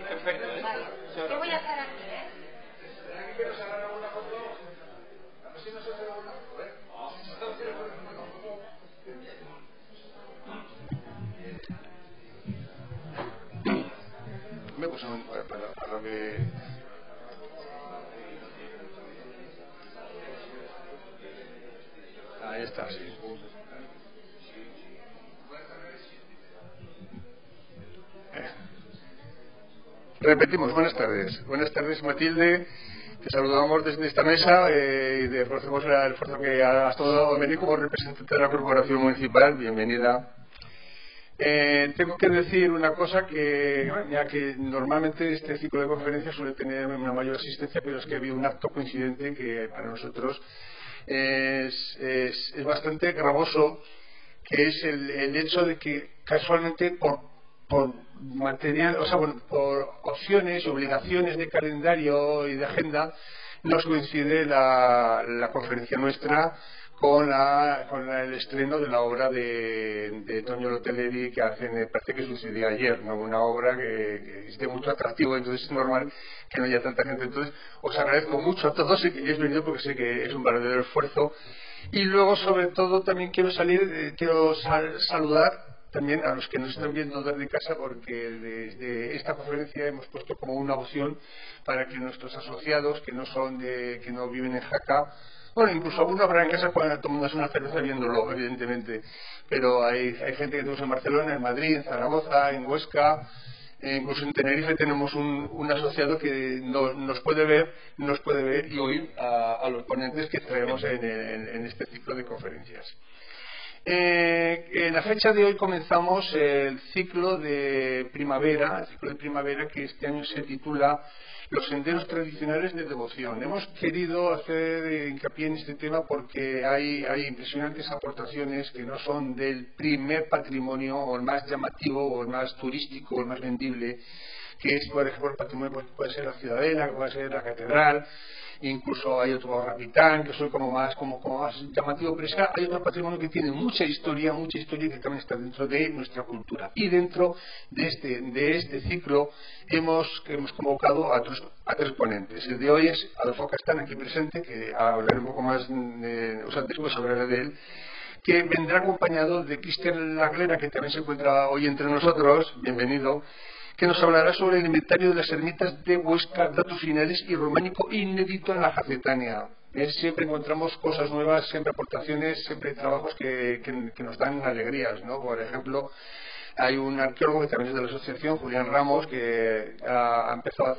Perfecto, ¿eh? Vale. Yo voy a estar aquí, ¿eh? ¿Será que quiero sacar alguna foto? A ver si nos hace alguna foto, ¿eh? Me puse para que... Ahí está, sí. Repetimos, buenas tardes. Buenas tardes, Matilde. Te saludamos desde esta mesa y te reconocemos el esfuerzo que has dado a venir como representante de la Corporación Municipal. Bienvenida. Tengo que decir una cosa que, ya que normalmente este ciclo de conferencias suele tener una mayor asistencia, pero es que ha habido un acto coincidente que para nosotros es bastante gravoso, que es el hecho de que casualmente por material, o sea, bueno, por opciones y obligaciones de calendario y de agenda nos coincide la conferencia nuestra con el estreno de la obra de Toño Loteleri que me parece que sucedió ayer, ¿no? Una obra que es de mucho atractivo, entonces es normal que no haya tanta gente. Entonces os agradezco mucho a todos que hayáis venido porque sé que es un verdadero esfuerzo. Y luego, sobre todo, también quiero saludar también a los que nos están viendo desde casa, porque desde esta conferencia hemos puesto como una opción para que nuestros asociados que no viven en Jaca, bueno, incluso algunos habrá en casa puedan tomarse una cerveza viéndolo, evidentemente, pero hay gente que tenemos en Barcelona, en Madrid, en Zaragoza, en Huesca, incluso en Tenerife tenemos un asociado que nos puede ver y oír a los ponentes que traemos en este ciclo de conferencias. En la fecha de hoy comenzamos el ciclo de primavera, que este año se titula Los senderos tradicionales de devoción. Hemos querido hacer hincapié en este tema porque hay impresionantes aportaciones que no son del primer patrimonio o el más llamativo o el más turístico o el más vendible, que es, por ejemplo, el patrimonio que puede ser la Ciudadela, que puede ser la Catedral. Incluso hay otro Borrapitán, que soy como más llamativo, pero es que hay otro patrimonio que tiene mucha historia que también está dentro de nuestra cultura. Y dentro de este ciclo hemos convocado a tres ponentes. El de hoy es Adolfo Castán, aquí presente, que hablaré un poco más, después hablaré de él, que vendrá acompañado de Cristian Laglera, que también se encuentra hoy entre nosotros, bienvenido, que nos hablará sobre el inventario de las ermitas de Huesca, datos finales y románico inédito en la Jacetania. Siempre encontramos cosas nuevas, siempre aportaciones, siempre trabajos que nos dan alegrías, ¿no? Por ejemplo, hay un arqueólogo que también es de la asociación, Julián Ramos, que ha empezado a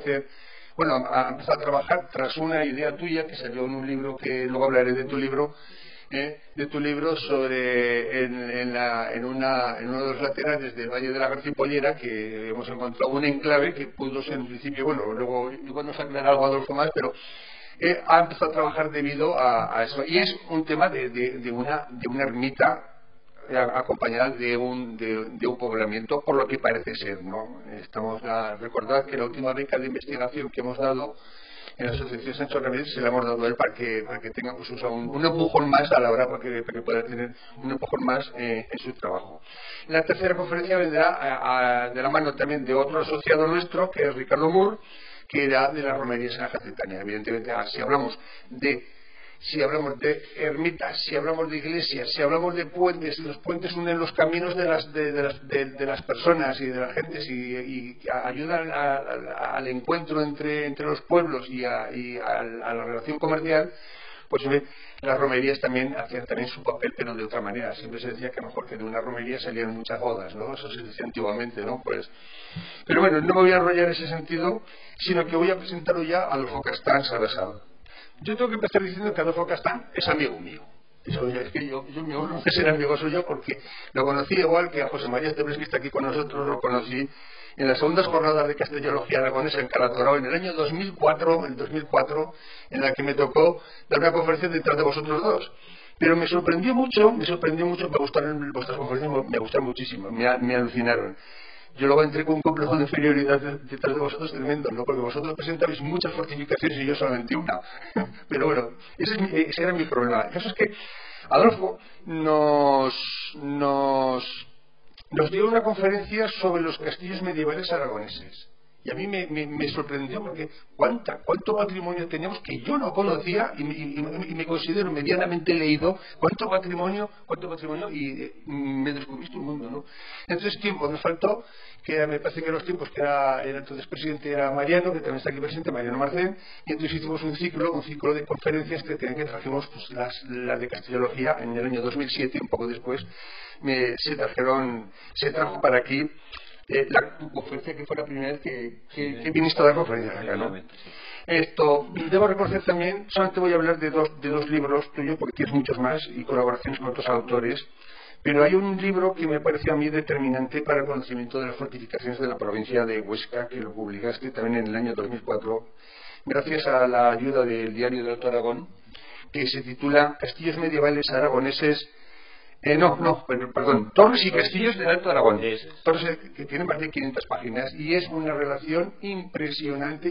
trabajar tras una idea tuya que salió en un libro, que luego hablaré de tu libro, sobre en uno de los laterales del Valle de la Garcipollera, que hemos encontrado un enclave que pudo ser en principio, luego igual nos aclarará algo Adolfo más, pero ha empezado a trabajar debido a eso, y es un tema de una ermita acompañada de un poblamiento, por lo que parece ser, ¿no? Recordad que la última beca de investigación que hemos dado en la asociación Sancho Ramírez se le hemos dado a él para que tenga un empujón más a la hora, para que pueda tener un empujón más en su trabajo. La tercera conferencia vendrá de la mano también de otro asociado nuestro, que es Ricardo Moore, que era de las romerías en la Jacetania. Evidentemente, si hablamos de ermitas, si hablamos de iglesias, si hablamos de puentes, los puentes unen los caminos de las personas y de las gentes y ayudan al encuentro entre los pueblos y a la relación comercial, pues las romerías también hacían también su papel, pero de otra manera. Siempre se decía que a lo mejor que de una romería salían muchas bodas, ¿no? Eso se decía antiguamente, ¿no? Pero bueno, no me voy a enrollar en ese sentido, sino que voy a presentaros ya a Adolfo Castán Sarasado. Yo tengo que empezar diciendo que Adolfo Castán es amigo mío. Es que yo me honro de ser amigo suyo, porque lo conocí igual que a José María Esteves, que está aquí con nosotros, lo conocí en las segundas jornadas de Castellología Aragonesa en Calatorao en el año 2004, en la que me tocó dar una conferencia detrás de vosotros dos. Pero me sorprendió mucho, me gustaron vuestras conferencias, me gustaron muchísimo, me alucinaron. Yo luego entré con un complejo de inferioridad detrás de vosotros tremendo, ¿no? Porque vosotros presentabais muchas fortificaciones y yo solamente una. Pero bueno, ese era mi problema. El caso es que Adolfo nos dio una conferencia sobre los castillos medievales aragoneses. Y a mí me sorprendió porque cuánto patrimonio tenemos que yo no conocía y me considero medianamente leído, cuánto patrimonio y me descubriste un mundo, ¿no? Entonces tiempo nos faltó, que me parece que los tiempos que era el entonces presidente era Mariano, que también está aquí presente, Mariano Marcén, y entonces hicimos un ciclo de conferencias que trajimos pues, las de castellología en el año 2007, un poco después, se trajo para aquí la conferencia que fue la primera vez que viniste a dar conferencias acá, ¿no? Esto, debo reconocer también, solamente voy a hablar de dos libros tuyos, porque tienes muchos más, y colaboraciones con otros autores, pero hay un libro que me pareció a mí determinante para el conocimiento de las fortificaciones de la provincia de Huesca, que lo publicaste también en el año 2004, gracias a la ayuda del Diario del Alto Aragón, que se titula Castillos medievales aragoneses. Perdón, Torres y Castillos del Alto Aragón. Torres que tiene más de 500 páginas y es una relación impresionante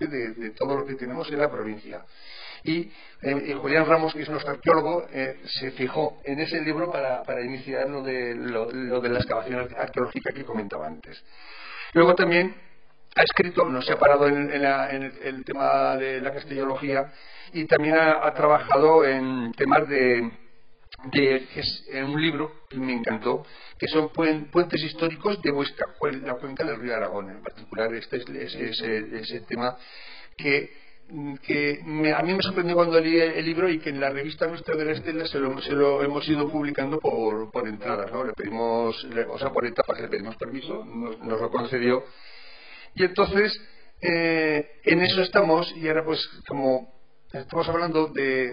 de todo lo que tenemos en la provincia. Y Julián Ramos, que es nuestro arqueólogo, se fijó en ese libro para iniciar lo de la excavación arqueológica que comentaba antes. Luego también ha escrito, no se ha parado en el tema de la castellología, y también ha trabajado en temas en un libro que me encantó, que son puentes históricos de Huesca, la cuenca del río Aragón. En particular este es el tema que a mí me sorprendió cuando leí el libro, y que en la revista nuestra de la Estela se lo hemos ido publicando por entradas, ¿no? Le pedimos, por etapas le pedimos permiso, nos lo concedió, y entonces en eso estamos. Y ahora pues como estamos hablando de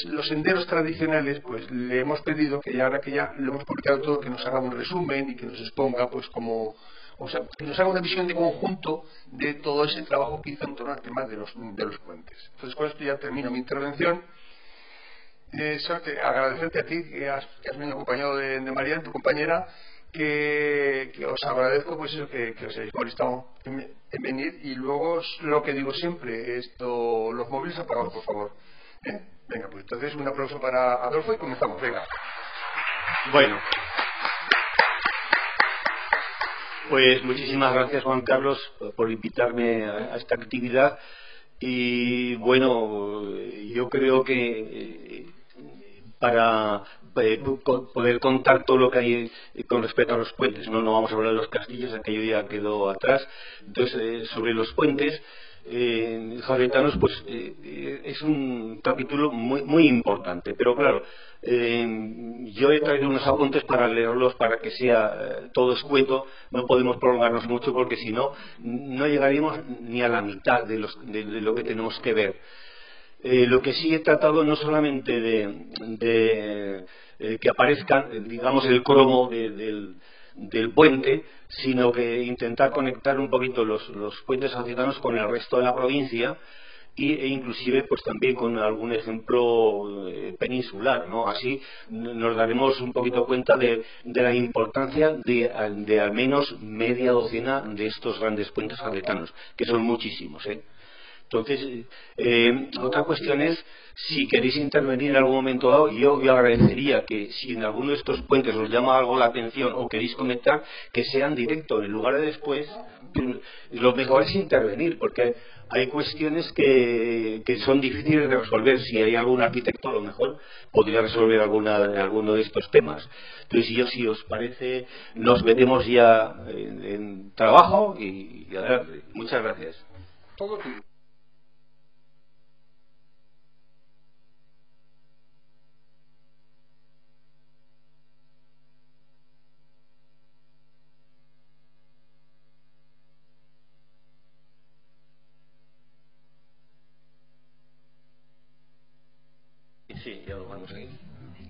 los senderos tradicionales, pues le hemos pedido que ahora que ya lo hemos publicado todo, que nos haga un resumen y que nos exponga pues que nos haga una visión de conjunto de todo ese trabajo que hizo en torno al tema de los puentes. Entonces con esto ya termino mi intervención. Solo agradecerte a ti que has venido acompañado de Marian, tu compañera, que os agradezco pues eso, que os hayáis molestado en venir. Y luego lo que digo siempre, los móviles apagados, por favor. Venga, pues entonces un aplauso para Adolfo y comenzamos. Venga. Bueno, pues muchísimas gracias, Juan Carlos, por invitarme a esta actividad. Y bueno, yo creo que para poder contar todo lo que hay con respecto a los puentes, no vamos a hablar de los castillos, aquello ya quedó atrás. Entonces, sobre los puentes jadetanos, pues es un capítulo muy importante, pero claro, yo he traído unos apuntes para leerlos, para que sea todo escueto. No podemos prolongarnos mucho porque si no llegaríamos ni a la mitad de lo que tenemos que ver. Lo que sí he tratado no solamente de que aparezcan, digamos, el cromo del puente, sino que intentar conectar un poquito los puentes jadetanos con el resto de la provincia, e inclusive pues también con algún ejemplo peninsular, ¿no? Así nos daremos un poquito cuenta de la importancia de al menos media docena de estos grandes puentes jadetanos, que son muchísimos, ¿eh? Entonces, otra cuestión es, si queréis intervenir en algún momento dado, yo agradecería que si en alguno de estos puentes os llama algo la atención o queréis conectar, que sean directos en lugar de después. Lo mejor es intervenir, porque hay cuestiones que son difíciles de resolver. Si hay algún arquitecto, a lo mejor podría resolver alguno de estos temas. Entonces, si os parece, nos veremos ya en trabajo y adelante. Muchas gracias. Todo tuyo. Sí, ya lo vamos a ir.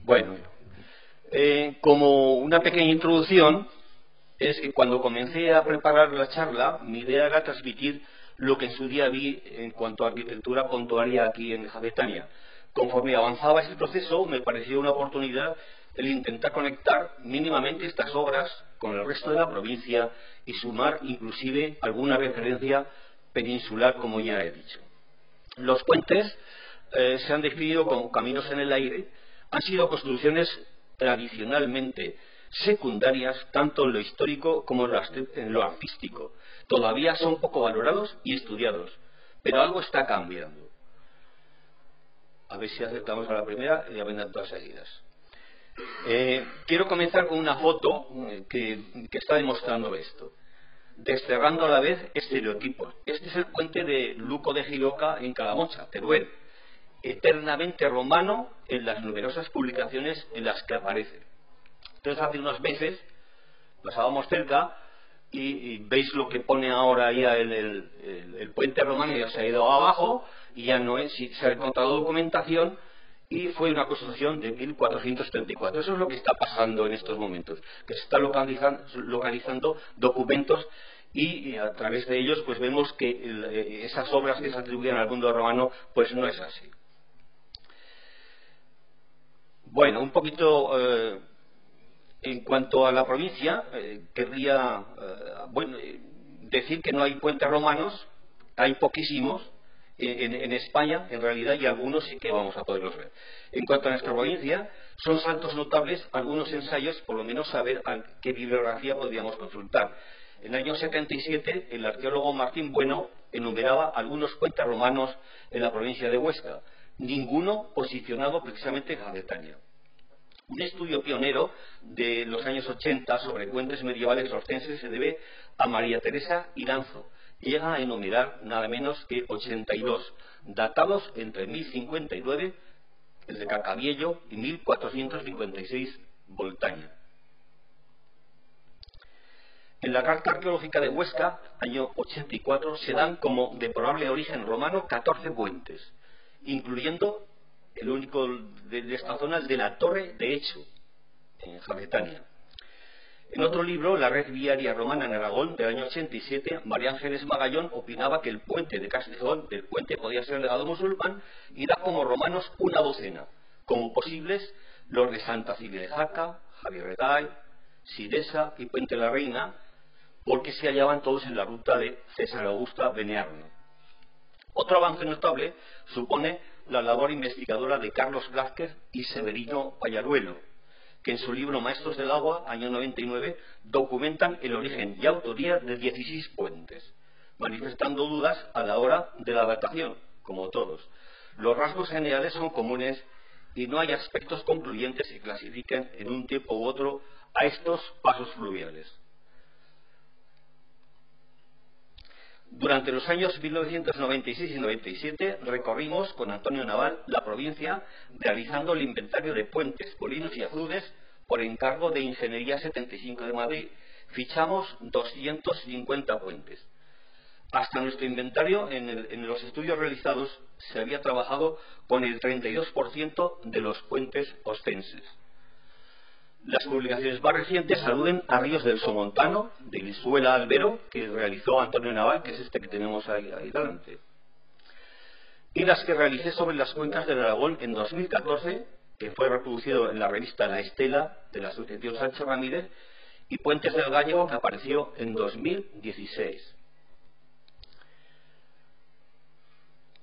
Bueno, como una pequeña introducción, es que cuando comencé a preparar la charla, mi idea era transmitir lo que en su día vi en cuanto a arquitectura portuaria aquí en Jadetania. Conforme avanzaba ese proceso, me pareció una oportunidad el intentar conectar mínimamente estas obras con el resto de la provincia y sumar inclusive alguna referencia peninsular, como ya he dicho. Los puentes se han definido como caminos en el aire. Han sido construcciones tradicionalmente secundarias tanto en lo histórico como en lo artístico. Todavía son poco valorados y estudiados, pero algo está cambiando. A ver si acertamos a la primera y ya vendrán todas seguidas. Quiero comenzar con una foto que está demostrando esto. Desterrando a la vez estereotipos. Este es el puente de Luco de Giroca en Calamocha, Teruel, eternamente romano en las numerosas publicaciones en las que aparece. Entonces, hace unos meses pasábamos cerca y veis lo que pone ahora ya el puente romano, ya se ha ido abajo y ya no es, se ha encontrado documentación y fue una construcción de 1434. Eso es lo que está pasando en estos momentos, que se están localizando documentos y a través de ellos pues vemos que esas obras que se atribuyen al mundo romano pues no es así. Bueno, un poquito en cuanto a la provincia, querría decir que no hay puentes romanos, hay poquísimos en España, en realidad, y algunos sí que vamos a poderlos ver. En cuanto a nuestra provincia, son saltos notables algunos ensayos, por lo menos saber a qué bibliografía podríamos consultar. En el año 77, el arqueólogo Martín Bueno enumeraba algunos puentes romanos en la provincia de Huesca, ninguno posicionado precisamente en Jadetania. Un estudio pionero de los años 80 sobre puentes medievales orcenses se debe a María Teresa Iranzo. Llega a enumerar nada menos que 82, datados entre 1059, el de Cacabiello, y 1456, Voltaña. En la Carta Arqueológica de Huesca, año 84, se dan como de probable origen romano 14 puentes, incluyendo el único de esta zona, el de la Torre de Hecho, en Jadetania. En otro libro, La red viaria romana en Aragón, del año 87, María Ángeles Magallón opinaba que el puente de Castejón del puente podía ser legado musulmán y da como romanos una docena, como posibles los de Santa Cilia de Jaca, Javierretay, Sidesa y Puente la Reina, porque se hallaban todos en la ruta de César Augusta Benearno. Otro avance notable supone la labor investigadora de Carlos Blázquez y Severino Pallaruelo, que en su libro Maestros del Agua, año 99, documentan el origen y autoría de 16 puentes, manifestando dudas a la hora de la datación, como todos. Los rasgos generales son comunes y no hay aspectos concluyentes que clasifiquen en un tiempo u otro a estos pasos fluviales. Durante los años 1996 y 97 recorrimos con Antonio Naval la provincia realizando el inventario de puentes, molinos y azudes por encargo de Ingeniería 75 de Madrid. Fichamos 250 puentes. Hasta nuestro inventario, en los estudios realizados, se había trabajado con el 32% de los puentes ostenses. Las publicaciones más recientes aluden a ríos del Somontano, de Lisuela Albero, que realizó Antonio Naval, que es este que tenemos ahí delante. Y las que realicé sobre las cuencas del Aragón en 2014, que fue reproducido en la revista La Estela, de la Asociación Sánchez Ramírez, y Puentes del Gallego, que apareció en 2016.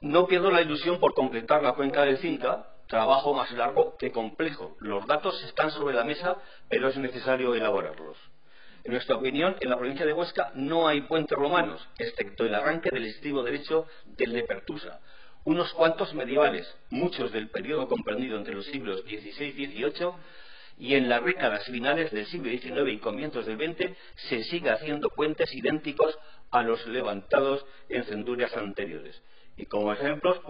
No pierdo la ilusión por completar la cuenca del Cinca, trabajo más largo que complejo. Los datos están sobre la mesa, pero es necesario elaborarlos. En nuestra opinión, en la provincia de Huesca no hay puentes romanos, excepto el arranque del estribo derecho del de Pertusa. Unos cuantos medievales, muchos del periodo comprendido entre los siglos XVI y XVIII, y en las décadas finales del siglo XIX y comienzos del XX se sigue haciendo puentes idénticos a los levantados en centurias anteriores. Y como ejemplos,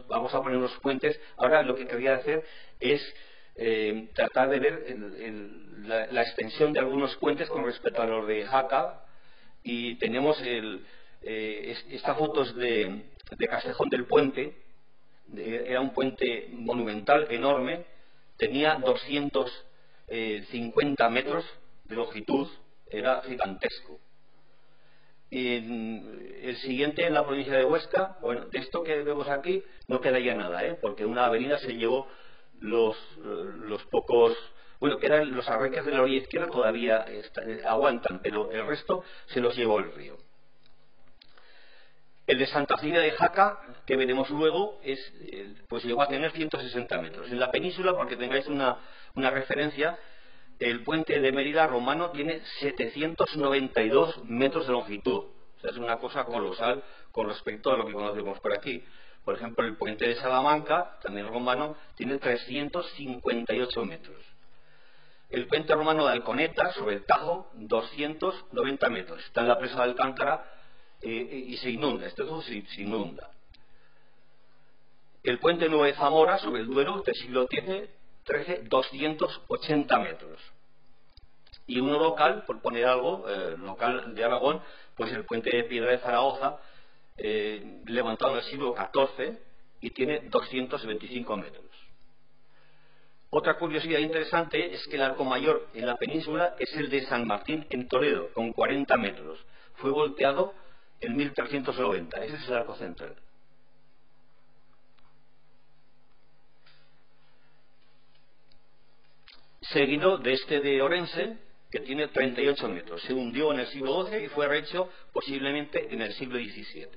vamos a poner unos puentes. Ahora lo que quería hacer es tratar de ver la extensión de algunos puentes con respecto a los de Jaca, y tenemos estas fotos de Castejón del Puente. Era un puente monumental, enorme, tenía 250 metros de longitud, era gigantesco. El siguiente en la provincia de Huesca, bueno, de esto que vemos aquí no queda ya nada, porque una avenida se llevó los pocos, bueno, que eran los arranques de la orilla izquierda, todavía aguantan, pero el resto se los llevó el río. El de Santa Cilia de Jaca, que veremos luego, pues llegó a tener 160 metros. En la península, para que tengáis una referencia, el puente de Mérida romano tiene 792 metros de longitud. O sea, es una cosa colosal con respecto a lo que conocemos por aquí. Por ejemplo, el puente de Salamanca, también romano, tiene 358 metros. El puente romano de Alconeta, sobre el Tajo, 290 metros. Está en la presa de Alcántara y se inunda. Esto todo se inunda. El puente nuevo de Zamora, sobre el Duero, del siglo XIII, 280 metros. Y uno local, por poner algo, local de Aragón, pues el puente de Piedra de Zaragoza, levantado en el siglo XIV y tiene 225 metros. Otra curiosidad interesante es que el arco mayor en la península es el de San Martín en Toledo, con 40 metros. Fue volteado en 1390. Ese es el arco central. Seguido de este de Orense, que tiene 38 metros. Se hundió en el siglo XII y fue rehecho posiblemente en el siglo XVII.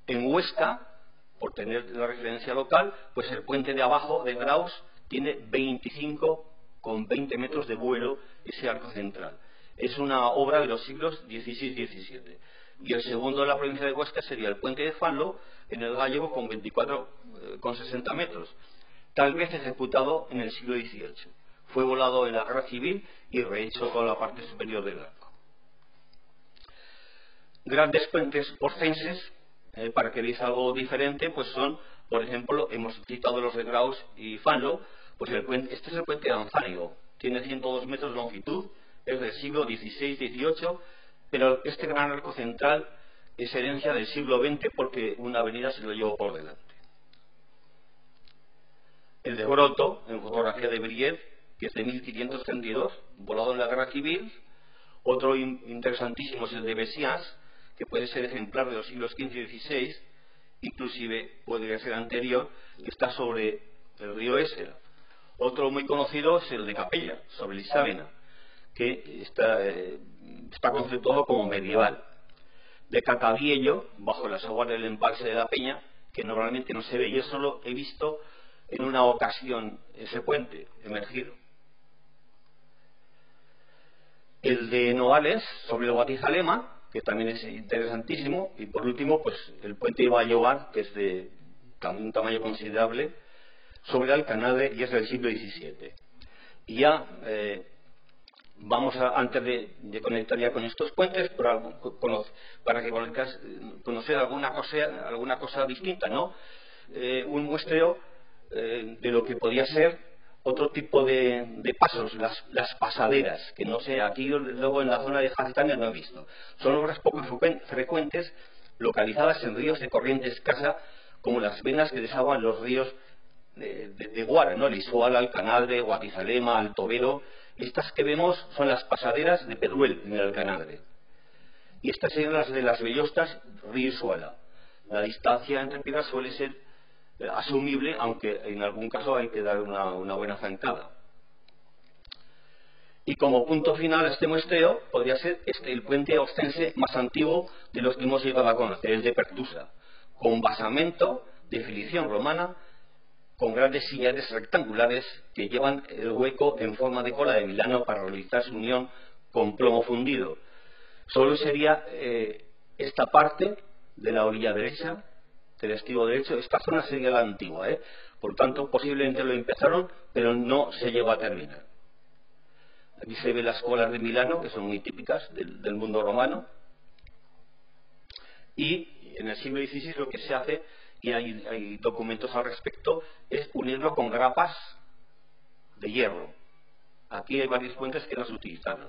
En Huesca, por tener la referencia local, pues el puente de abajo de Graus tiene 25,20 metros de vuelo, ese arco central. Es una obra de los siglos XVI y XVII. Y el segundo de la provincia de Huesca sería el puente de Fanlo, en el Gallego, con 24,60 metros, tal vez ejecutado en el siglo XVIII. Fue volado en la Guerra Civil y rehecho con la parte superior del arco. Grandes puentes orcenses, para que veáis algo diferente, pues son, por ejemplo, hemos citado los de Graus y Fanlo, pues este es el puente de Anzánigo, tiene 102 metros de longitud, es del siglo XVI-XVIII, pero este gran arco central es herencia del siglo XX porque una avenida se lo llevó por delante. El de Broto, en fotografía de Briet, que es de 1532, volado en la Guerra Civil. Otro interesantísimo es el de Bessias, que puede ser ejemplar de los siglos XV y XVI, inclusive podría ser anterior, que está sobre el río Éssera. Otro muy conocido es el de Capella, sobre Lisávena, que está conceptuado como medieval. De Cacabiello, bajo las aguas del embalse de la Peña, que normalmente no se ve. Yo solo he visto en una ocasión ese puente emergir. El de Noales, sobre el Guatizalema, que también es interesantísimo. Y por último, pues el puente de Vallovar, que es de un tamaño considerable, sobre Alcanade, y es del siglo XVII. Y ya vamos a, antes de conectar ya con estos puentes, para que conocer alguna cosa distinta, ¿no? Un muestreo de lo que podía ser otro tipo de pasos, las pasaderas, que no sé, aquí luego en la zona de Jacetania no he visto. Son obras poco frecuentes, localizadas en ríos de corriente escasa, como las venas que desaguan los ríos de Guara, ¿no? El Isual, Alcanadre, Guatizalema, Altovero. Estas que vemos son las pasaderas de Peruel, en el Alcanadre. Y estas serían las de las Bellostas, río Isuala. La distancia entre piedras suele ser asumible, aunque en algún caso hay que dar una buena zancada. Y como punto final a este muestreo podría ser el puente ostense más antiguo de los que hemos llegado a conocer, el de Pertusa, con basamento de filiación romana, con grandes sillares rectangulares que llevan el hueco en forma de cola de Milano para realizar su unión con plomo fundido. Solo sería esta parte de la orilla derecha del estribo derecho. Esta zona sería la antigua, por tanto posiblemente lo empezaron, pero no se llegó a terminar. Aquí se ven las colas de Milano, que son muy típicas del mundo romano, y en el siglo XVI lo que se hace, y hay documentos al respecto, es unirlo con grapas de hierro. Aquí hay varios puentes que no se utilizaron.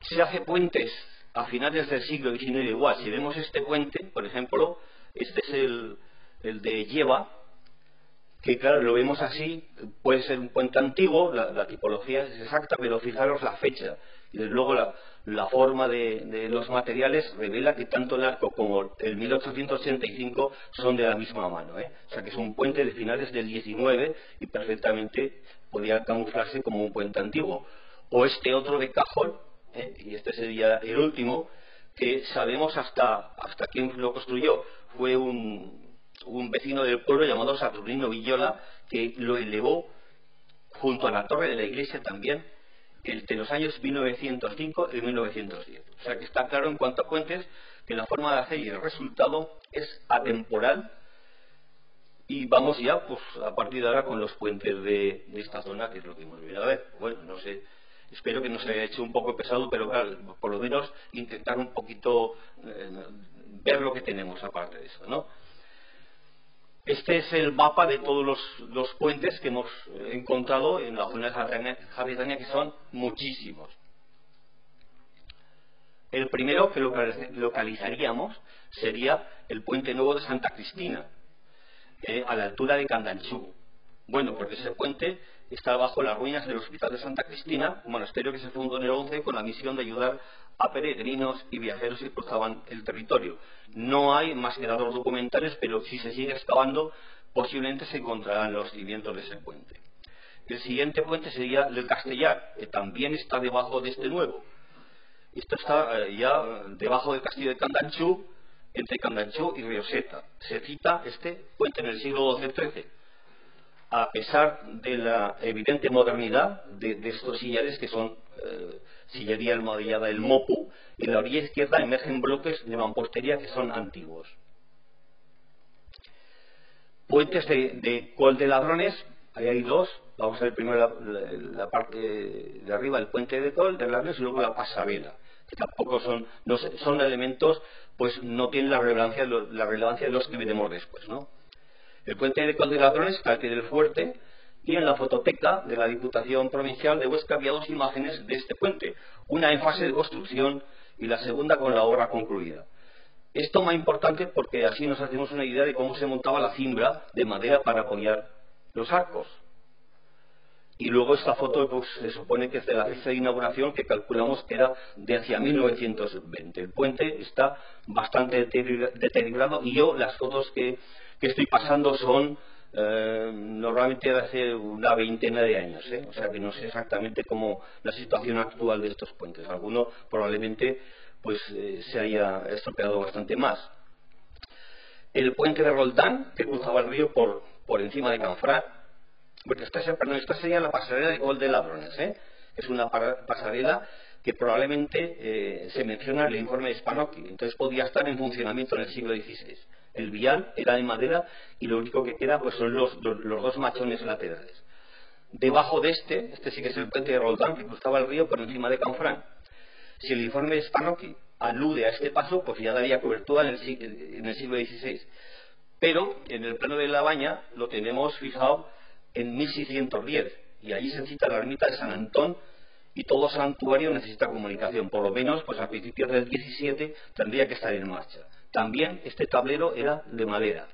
Se hace puentes a finales del siglo XIX igual. Si vemos este puente, por ejemplo, este es el de Lleva, que claro, lo vemos así, puede ser un puente antiguo, la tipología es exacta, pero fijaros la fecha. Y desde luego la forma de los materiales revela que tanto el arco como el 1885 son de la misma mano, O sea que es un puente de finales del XIX y perfectamente podía camuflarse como un puente antiguo. O este otro de Cajol, y este sería el último, que sabemos hasta quién lo construyó. Fue un vecino del pueblo llamado Saturnino Villola, que lo elevó junto a la torre de la iglesia también, entre los años 1905 y 1910. O sea que está claro en cuanto a puentes que la forma de hacer y el resultado es atemporal. Y vamos ya, pues a partir de ahora, con los puentes de esta zona, que es lo que hemos venido a ver. Bueno, no sé, espero que no se haya hecho un poco pesado, pero claro, por lo menos intentar un poquito ver lo que tenemos aparte de eso, ¿no? Este es el mapa de todos los puentes que hemos encontrado en la zona de Jardinania, que son muchísimos. El primero que localizaríamos sería el puente nuevo de Santa Cristina, a la altura de Candanchú. Bueno, porque ese puente está bajo las ruinas del Hospital de Santa Cristina, un monasterio que se fundó en el 11 con la misión de ayudar a peregrinos y viajeros que cruzaban el territorio. No hay más que datos documentales, pero si se sigue excavando, posiblemente se encontrarán los cimientos de ese puente. El siguiente puente sería el Castellar, que también está debajo de este nuevo. Esto está ya debajo del castillo de Candanchú, entre Candanchú y Rioseta. Se cita este puente en el siglo XII-XIII. A pesar de la evidente modernidad de estos sillares, que son sillería almohadillada del Mopu, y en la orilla izquierda emergen bloques de mampostería que son antiguos. Puentes de Col de Ladrones, ahí hay dos. Vamos a ver primero la parte de arriba, el puente de Col de Ladrones, y luego la pasarela, que tampoco son elementos, pues no tienen la relevancia de los que veremos después, ¿no? El puente de Col de Ladrones está aquí del fuerte, y en la fototeca de la Diputación Provincial de Huesca había dos imágenes de este puente, una en fase de construcción y la segunda con la obra concluida. Esto más importante porque así nos hacemos una idea de cómo se montaba la cimbra de madera para apoyar los arcos. Y luego esta foto, pues se supone que es de la fecha de inauguración, que calculamos que era de hacia 1920. El puente está bastante deteriorado, y yo las fotos que estoy pasando son normalmente de hace una veintena de años, o sea que no sé exactamente cómo la situación actual de estos puentes. Alguno probablemente pues se haya estropeado bastante más. El puente de Roldán, que cruzaba el río por encima de Canfranc, porque esta sería la pasarela de Col de Ladrones, es una pasarela que probablemente se menciona en el informe de Spanocchi, entonces podía estar en funcionamiento en el siglo XVI. El vial era de madera y lo único que queda pues son los dos machones laterales. Debajo de este sí que es el puente de Roldán, que cruzaba el río por encima de Canfranc. Si el informe de Spanocchi alude a este paso, pues ya daría cobertura en el siglo XVI. Pero en el plano de La Baña lo tenemos fijado en 1610, y allí se cita la ermita de San Antón, y todo santuario necesita comunicación. Por lo menos pues a principios del 17 tendría que estar en marcha. También este tablero era de madera.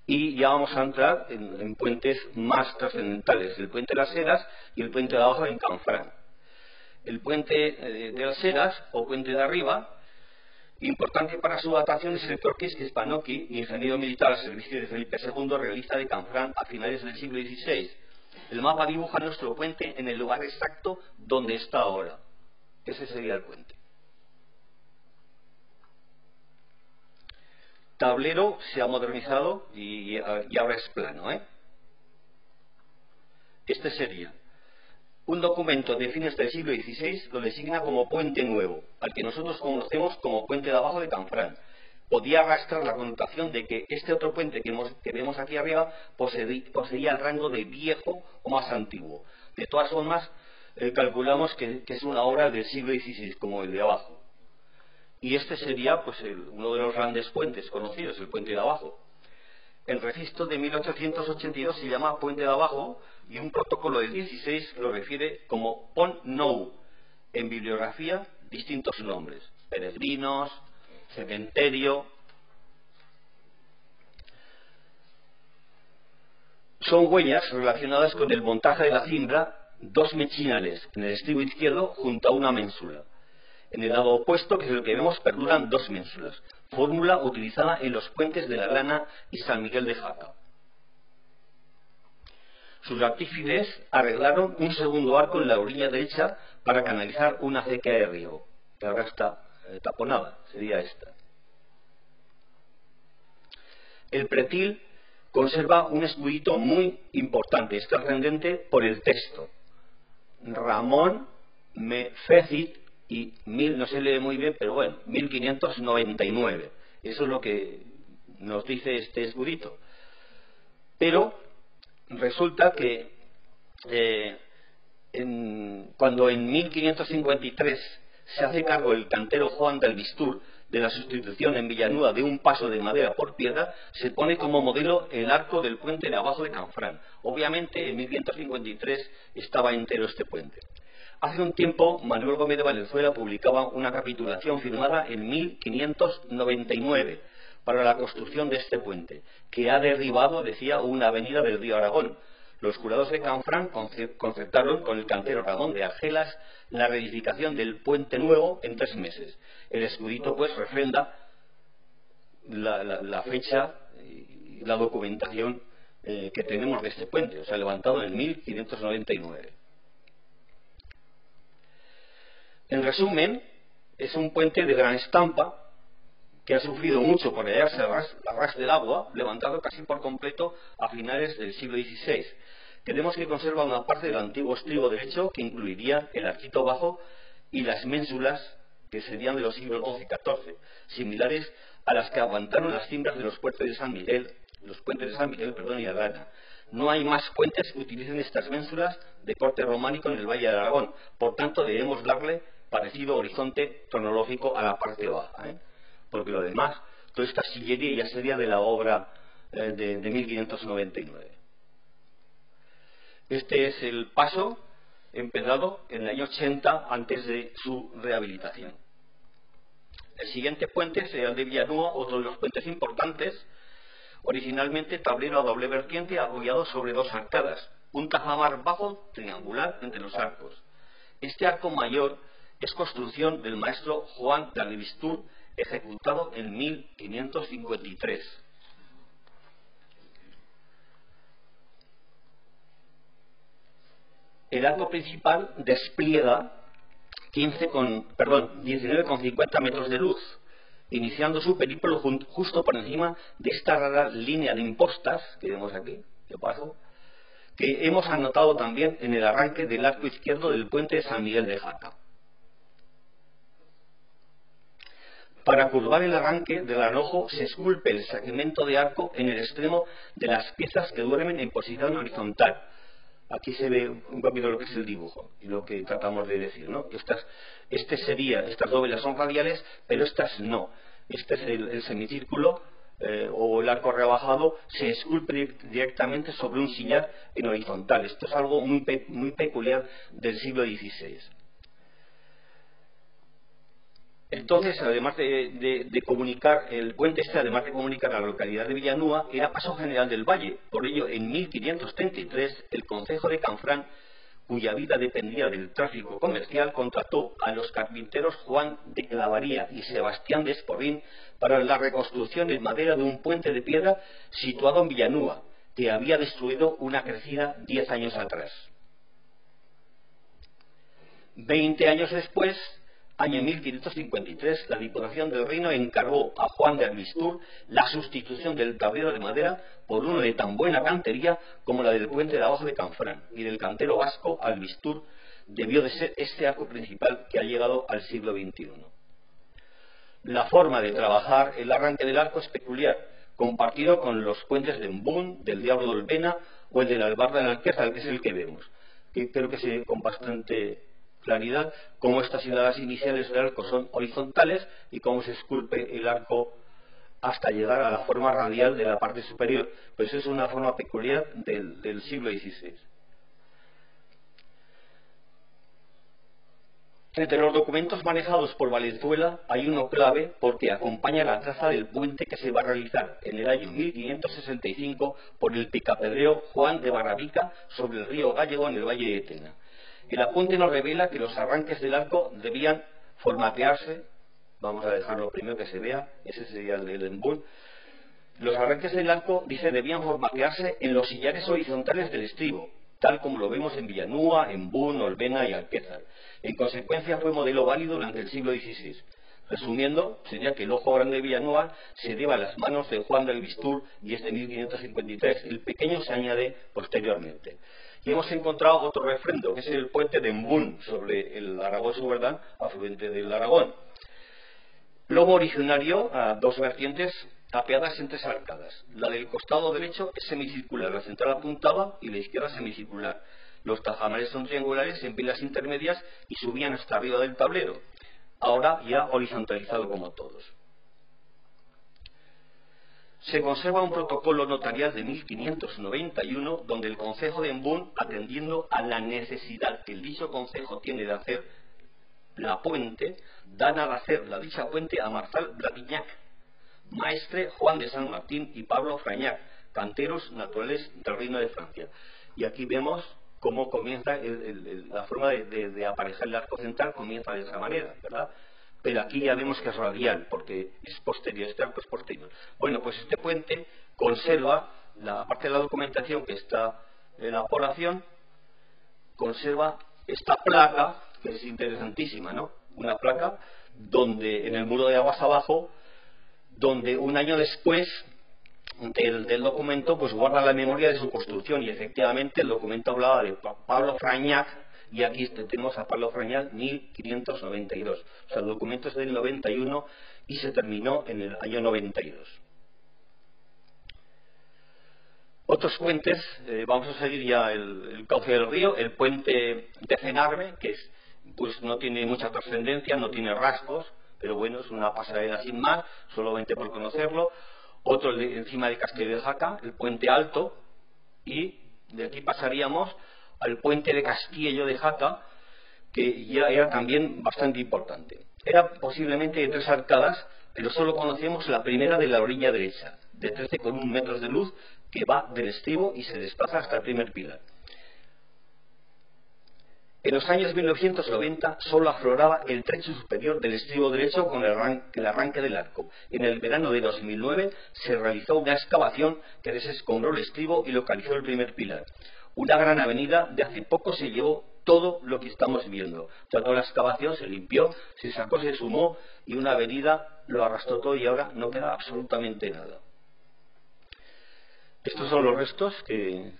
Y ya vamos a entrar en puentes más trascendentales, el puente de las Heras y el puente de abajo en Canfranc. El puente de las Heras, o puente de arriba, importante para su datación, es el croquis que Spanocchi, ingeniero militar al servicio de Felipe II, realiza de Canfranc a finales del siglo XVI. El mapa dibuja nuestro puente en el lugar exacto donde está ahora. Ese sería el puente. Tablero se ha modernizado y ahora es plano, Este sería un documento de fines del siglo XVI, lo designa como puente nuevo, al que nosotros conocemos como puente de abajo de Canfranc. Podía arrastrar la connotación de que este otro puente que vemos aquí arriba poseía el rango de viejo o más antiguo. De todas formas, calculamos que es una obra del siglo XVI, como el de abajo. Y este sería pues uno de los grandes puentes conocidos, el puente de abajo. El registro de 1882 se llama puente de abajo, y un protocolo del 16 lo refiere como Pont Nou. En bibliografía, distintos nombres: peregrinos, cementerio. Son huellas relacionadas con el montaje de la cimbra, dos mechinales en el estribo izquierdo junto a una ménsula. En el lado opuesto, que es el que vemos, perduran dos ménsulas, fórmula utilizada en los puentes de La Grana y San Miguel de Jaca. Sus artífices arreglaron un segundo arco en la orilla derecha para canalizar una acequia de riego, que ahora está taponada, sería esta. El pretil conserva un escudito muy importante, es trascendente por el texto. Ramón me fecit y no se lee muy bien, pero bueno, 1599. Eso es lo que nos dice este escudito. Pero resulta que cuando en 1553 se hace cargo el cantero Juan de Albistur de la sustitución en Villanueva de un paso de madera por piedra, se pone como modelo el arco del puente de abajo de Canfrán. Obviamente en 1553 estaba entero este puente. Hace un tiempo Manuel Gómez de Valenzuela publicaba una capitulación firmada en 1599 para la construcción de este puente, que ha derribado, decía, una avenida del río Aragón. Los jurados de Canfrán concertaron con el cantero Ramón de Argelas la reedificación del puente nuevo en 3 meses. El escudito pues refrenda la fecha y la documentación que tenemos de este puente, o sea, levantado en 1599. En resumen, es un puente de gran estampa que ha sufrido mucho por hallarse a ras del agua, levantado casi por completo a finales del siglo XVI. Creemos que conserva una parte del antiguo estribo derecho que incluiría el arquito bajo y las ménsulas que serían de los siglos XII y XIV, similares a las que aguantaron las cimbras de los puentes de San Miguel, y Adana. No hay más puentes que utilicen estas ménsulas de corte románico en el Valle de Aragón, por tanto debemos darle parecido horizonte cronológico a la parte baja, porque lo demás, toda esta sillería ya sería de la obra de 1599. Este es el paso empedrado en el año 80 antes de su rehabilitación. El siguiente puente sería el de Villanueva, otro de los puentes importantes, originalmente tablero a doble vertiente apoyado sobre 2 arcadas, un tajamar bajo triangular entre los arcos. Este arco mayor es construcción del maestro Juan de Albistur, ejecutado en 1553. El arco principal despliega 19,50 metros de luz, iniciando su periplo justo por encima de esta rara línea de impostas que vemos aquí, de paso, que hemos anotado también en el arranque del arco izquierdo del puente de San Miguel de Jaca. Para curvar el arranque del arrojo se esculpe el segmento de arco en el extremo de las piezas que duermen en posición horizontal. Aquí se ve un poquito lo que es el dibujo y lo que tratamos de decir, ¿no? Estas dovelas son radiales, pero estas no. Este es el semicírculo o el arco rebajado, se esculpe directamente sobre un sillar en horizontal. Esto es algo muy peculiar del siglo XVI. Entonces, además de comunicar, el puente además de comunicar a la localidad de Villanueva, era paso general del valle. Por ello, en 1533, el concejo de Canfrán, cuya vida dependía del tráfico comercial, contrató a los carpinteros Juan de Clavaría y Sebastián de Esporrín para la reconstrucción en madera de un puente de piedra situado en Villanueva, que había destruido una crecida 10 años atrás. 20 años después, año 1553, la Diputación del Reino encargó a Juan de Albistur la sustitución del tablero de madera por uno de tan buena cantería como la del puente de abajo de Canfrán, y del cantero vasco Albistur debió de ser este arco principal que ha llegado al siglo XXI. La forma de trabajar el arranque del arco es peculiar, compartido con los puentes de Embún, del Diablo de Olvena o el de la Albarda de Alquézar, que es el que vemos, que creo que se ve con bastante claridad cómo estas hiladas iniciales del arco son horizontales y cómo se esculpe el arco hasta llegar a la forma radial de la parte superior. Pues es una forma peculiar del siglo XVI. Entre los documentos manejados por Valenzuela hay uno clave porque acompaña la traza del puente que se va a realizar en el año 1565 por el picapedreo Juan de Barrabica sobre el río Gallego en el Valle de Tena. El apunte nos revela que los arranques del arco debían formatearse. Vamos a dejarlo primero que se vea. Ese sería el del Embún. Los arranques del arco, dice, debían formatearse en los sillares horizontales del estribo, tal como lo vemos en Villanúa, en Boon, Olvena y Alquézar. En consecuencia fue modelo válido durante el siglo XVI. Resumiendo, sería que el ojo grande de Villanueva se deba a las manos de Juan del Bistur y es de 1553. El pequeño se añade posteriormente. Y hemos encontrado otro refrendo, que es el puente de Embún, sobre el Aragón-Suberdán, afluente del Aragón. Lomo originario a dos vertientes apeadas en tres arcadas. La del costado derecho es semicircular, la central apuntada y la izquierda semicircular. Los tajamares son triangulares en pilas intermedias y subían hasta arriba del tablero, ahora ya horizontalizado como todos. Se conserva un protocolo notarial de 1591 donde el concejo de Embún, atendiendo a la necesidad que el dicho concejo tiene de hacer la puente, dan a hacer la dicha puente a Marzal Blatiñac, maestre Juan de San Martín y Pablo Frañac, canteros naturales del Reino de Francia. Y aquí vemos cómo comienza la forma de aparejar el arco central, comienza de esa manera, ¿verdad? Pero aquí ya vemos que es radial, porque es posterior, este arco es posterior. Bueno, pues este puente conserva la parte de la documentación que está en la población, conserva esta placa, que es interesantísima, ¿no? Una placa donde, en el muro de aguas abajo, donde un año después del documento, pues guarda la memoria de su construcción, y efectivamente el documento hablaba de Pablo Frañac, y aquí tenemos a Pablo Frañac 1592. O sea, el documento es del 91 y se terminó en el año 92. Otros puentes, vamos a seguir ya el cauce del río, el puente de Cenarbe, que pues no tiene mucha trascendencia, no tiene rasgos, pero bueno, es una pasarela sin más, solamente por conocerlo. Otro encima de Castillo de Jaca, el puente alto, y de aquí pasaríamos al puente de Castillo de Jaca, que ya era también bastante importante. Era posiblemente de tres arcadas, pero solo conocemos la primera de la orilla derecha, de 13,1 metros de luz, que va del estribo y se desplaza hasta el primer pilar. En los años 1990 solo afloraba el trecho superior del estribo derecho con el arranque del arco. En el verano de 2009 se realizó una excavación que desescombró el estribo y localizó el primer pilar. Una gran avenida de hace poco se llevó todo lo que estamos viendo. O sea, toda la excavación se limpió, se sacó, se sumó, y una avenida lo arrastró todo y ahora no queda absolutamente nada. Estos son los restos que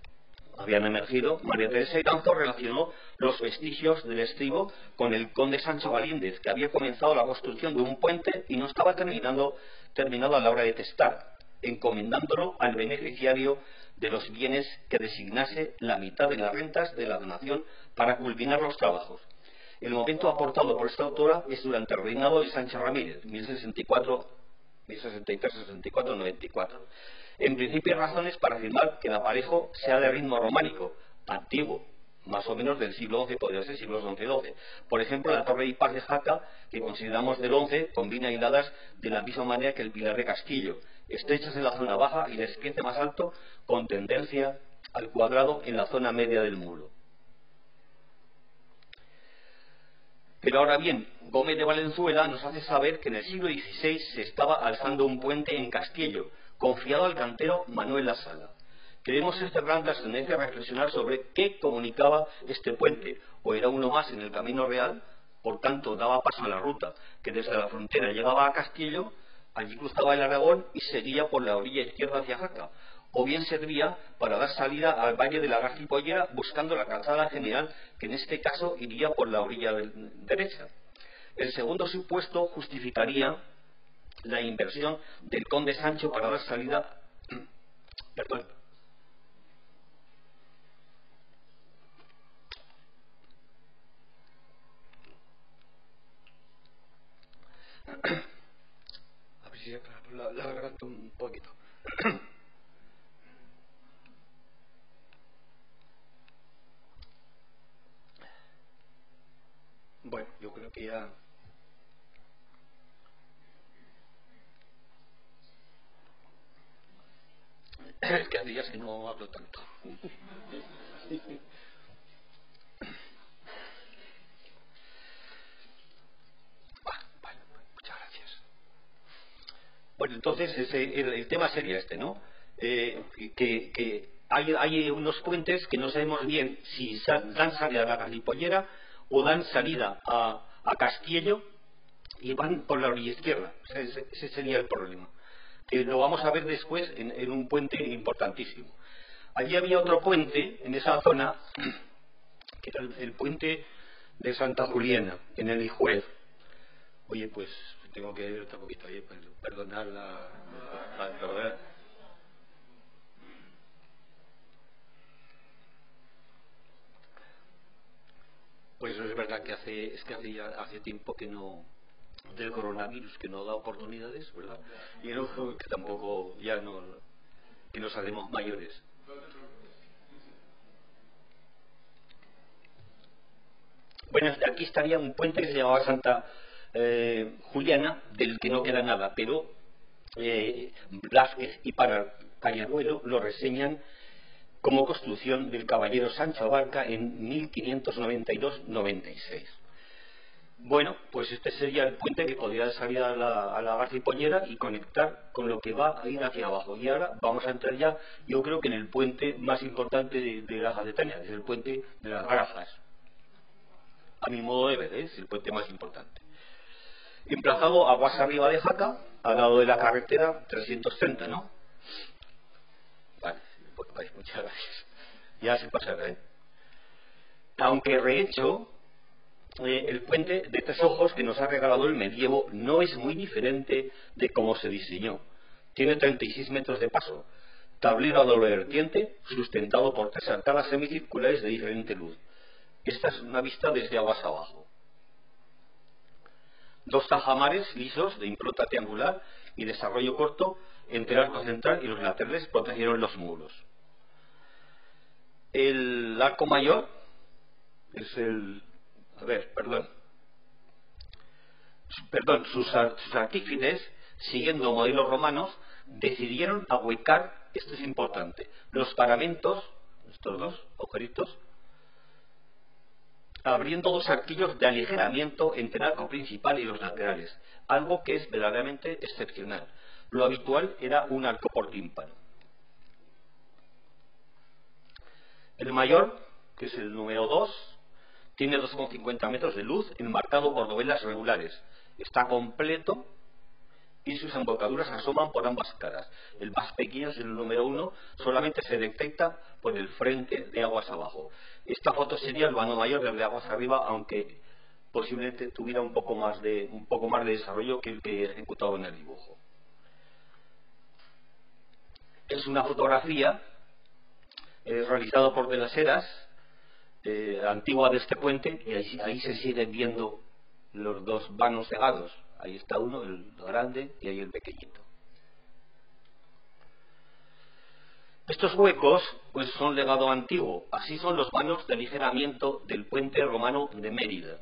habían emergido. María Teresa Iranzo relacionó los vestigios del estribo con el conde Sancho Galíndez, que había comenzado la construcción de un puente y no estaba terminado a la hora de testar, encomendándolo al beneficiario de los bienes que designase la mitad de las rentas de la donación para culminar los trabajos. El momento aportado por esta autora es durante el reinado de Sánchez Ramírez, 1063-64-94. En principio hay razones para afirmar que el aparejo sea de ritmo románico, antiguo, más o menos del siglo XI, podría ser siglos XI-XII. Por ejemplo, la torre y paz de Jaca, que consideramos del XI, combina hiladas de la misma manera que el pilar de Castillo, estrechas en la zona baja y el esquince más alto, con tendencia al cuadrado en la zona media del muro. Pero ahora bien, Gómez de Valenzuela nos hace saber que en el siglo XVI se estaba alzando un puente en Castillo, confiado al cantero Manuel La Sala. Queremos este gran trascendencia a reflexionar sobre qué comunicaba este puente, o era uno más en el camino real, por tanto daba paso a la ruta que desde la frontera llegaba a Castillo, allí cruzaba el Aragón y seguía por la orilla izquierda hacia Jaca, o bien servía para dar salida al valle de la Garcipollera buscando la calzada general, que en este caso iría por la orilla derecha. El segundo supuesto justificaría la inversión del conde Sancho para dar salida perdón, a ver si la garganta un poquito. Bueno, yo creo que ya es que hace días que no hablo tanto. Vale, muchas gracias. Bueno, entonces el tema sería este, ¿no? Que hay unos puentes que no sabemos bien si dan salida a la Galipollera o dan salida a Castillo y van por la orilla izquierda. Ese sería el problema, que lo vamos a ver después en un puente importantísimo. Allí había otro puente en esa zona, que era el puente de Santa Juliana, en el Ijuez. Oye, pues tengo que ir otro poquito ahí, perdonar la Pues es verdad que hace tiempo que no, del coronavirus, que no da oportunidades, ¿verdad? Y no, que tampoco ya no, que nos haremos mayores. Bueno, aquí estaría un puente que se llamaba Santa Juliana, del que no queda nada, pero Blázquez y Cañaruelo lo reseñan como construcción del caballero Sancho Abarca en 1592-96. Bueno, pues este sería el puente que podría salir a la Garcipollera y conectar con lo que va a ir hacia abajo. Y ahora vamos a entrar ya, yo creo que en el puente más importante de la Gadetaña, es el puente de las Garajas. A mi modo de ver, es el puente más importante. Emplazado aguas arriba de Jaca, al lado de la carretera 330, ¿no? Vale, pues muchas gracias. Ya se pasará, ¿eh? Aunque rehecho, el puente de tres ojos que nos ha regalado el medievo no es muy diferente de cómo se diseñó. Tiene 36 metros de paso, tablero a doble vertiente, sustentado por tres arcadas semicirculares de diferente luz. Esta es una vista desde aguas abajo. Dos tajamares lisos de impronta triangular y desarrollo corto entre el arco central y los laterales protegieron los muros. El arco mayor es el... sus artífices, siguiendo modelos romanos, decidieron ahuecar, esto es importante, los paramentos, estos dos agujeritos, abriendo dos arquillos de aligeramiento entre el arco principal y los laterales, algo que es verdaderamente excepcional. Lo habitual era un arco por tímpano. El mayor, que es el número 2, tiene 2,50 metros de luz, enmarcado por dovelas regulares. Está completo y sus embocaduras asoman por ambas caras. El más pequeño es el número 1, solamente se detecta por el frente de aguas abajo. Esta foto sería el vano mayor del de aguas arriba, aunque posiblemente tuviera un poco más de desarrollo que el que he ejecutado en el dibujo. Es una fotografía realizada por De las Heras, antigua de este puente, y ahí se siguen viendo los dos vanos cegados. Ahí está uno, el grande, y ahí el pequeñito. Estos huecos pues son legado antiguo. Así son los vanos de aligeramiento del puente romano de Mérida,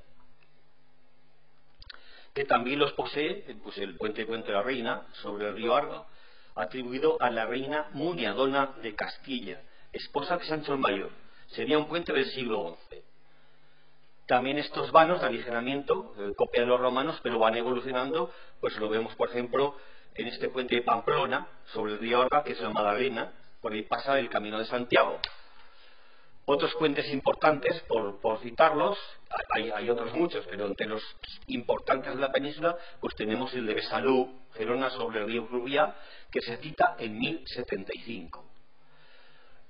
que también los posee pues el puente de la Reina sobre el río Arga, atribuido a la reina Muniadona de Castilla, esposa de Sancho el Mayor. Sería un puente del siglo XI. También estos vanos de aligeramiento copian los romanos, pero van evolucionando. Pues lo vemos, por ejemplo, en este puente de Pamplona sobre el río Arga, que es la Magdalena. Por ahí pasa el Camino de Santiago. Otros puentes importantes, por citarlos, hay otros muchos, pero entre los importantes de la península, pues tenemos el de Besalú, Gerona, sobre el río Fluvià, que se cita en 1075.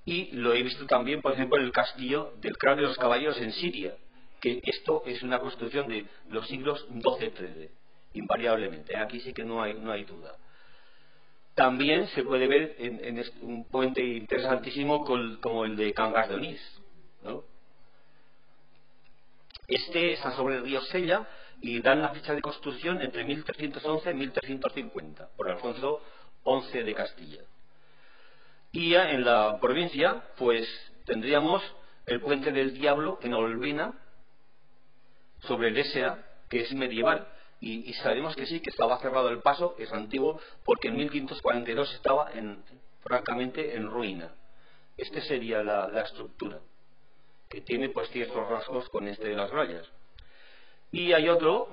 Y lo he visto también, por ejemplo, en el castillo del Cráneo de los Caballeros en Siria, que esto es una construcción de los siglos XII-XIII, invariablemente. Aquí sí que no hay duda. También se puede ver en un puente interesantísimo como el de Cangas de Onís, ¿no? Este está sobre el río Sella y dan la fecha de construcción entre 1311 y 1350 por Alfonso XI de Castilla. Y ya en la provincia pues tendríamos el puente del Diablo en Olvena sobre el Ésea, que es medieval. Y sabemos que sí, que estaba cerrado el paso, es antiguo, porque en 1542 estaba francamente en ruina. Esta sería la estructura, que tiene pues ciertos rasgos con este de las rayas. Y hay otro,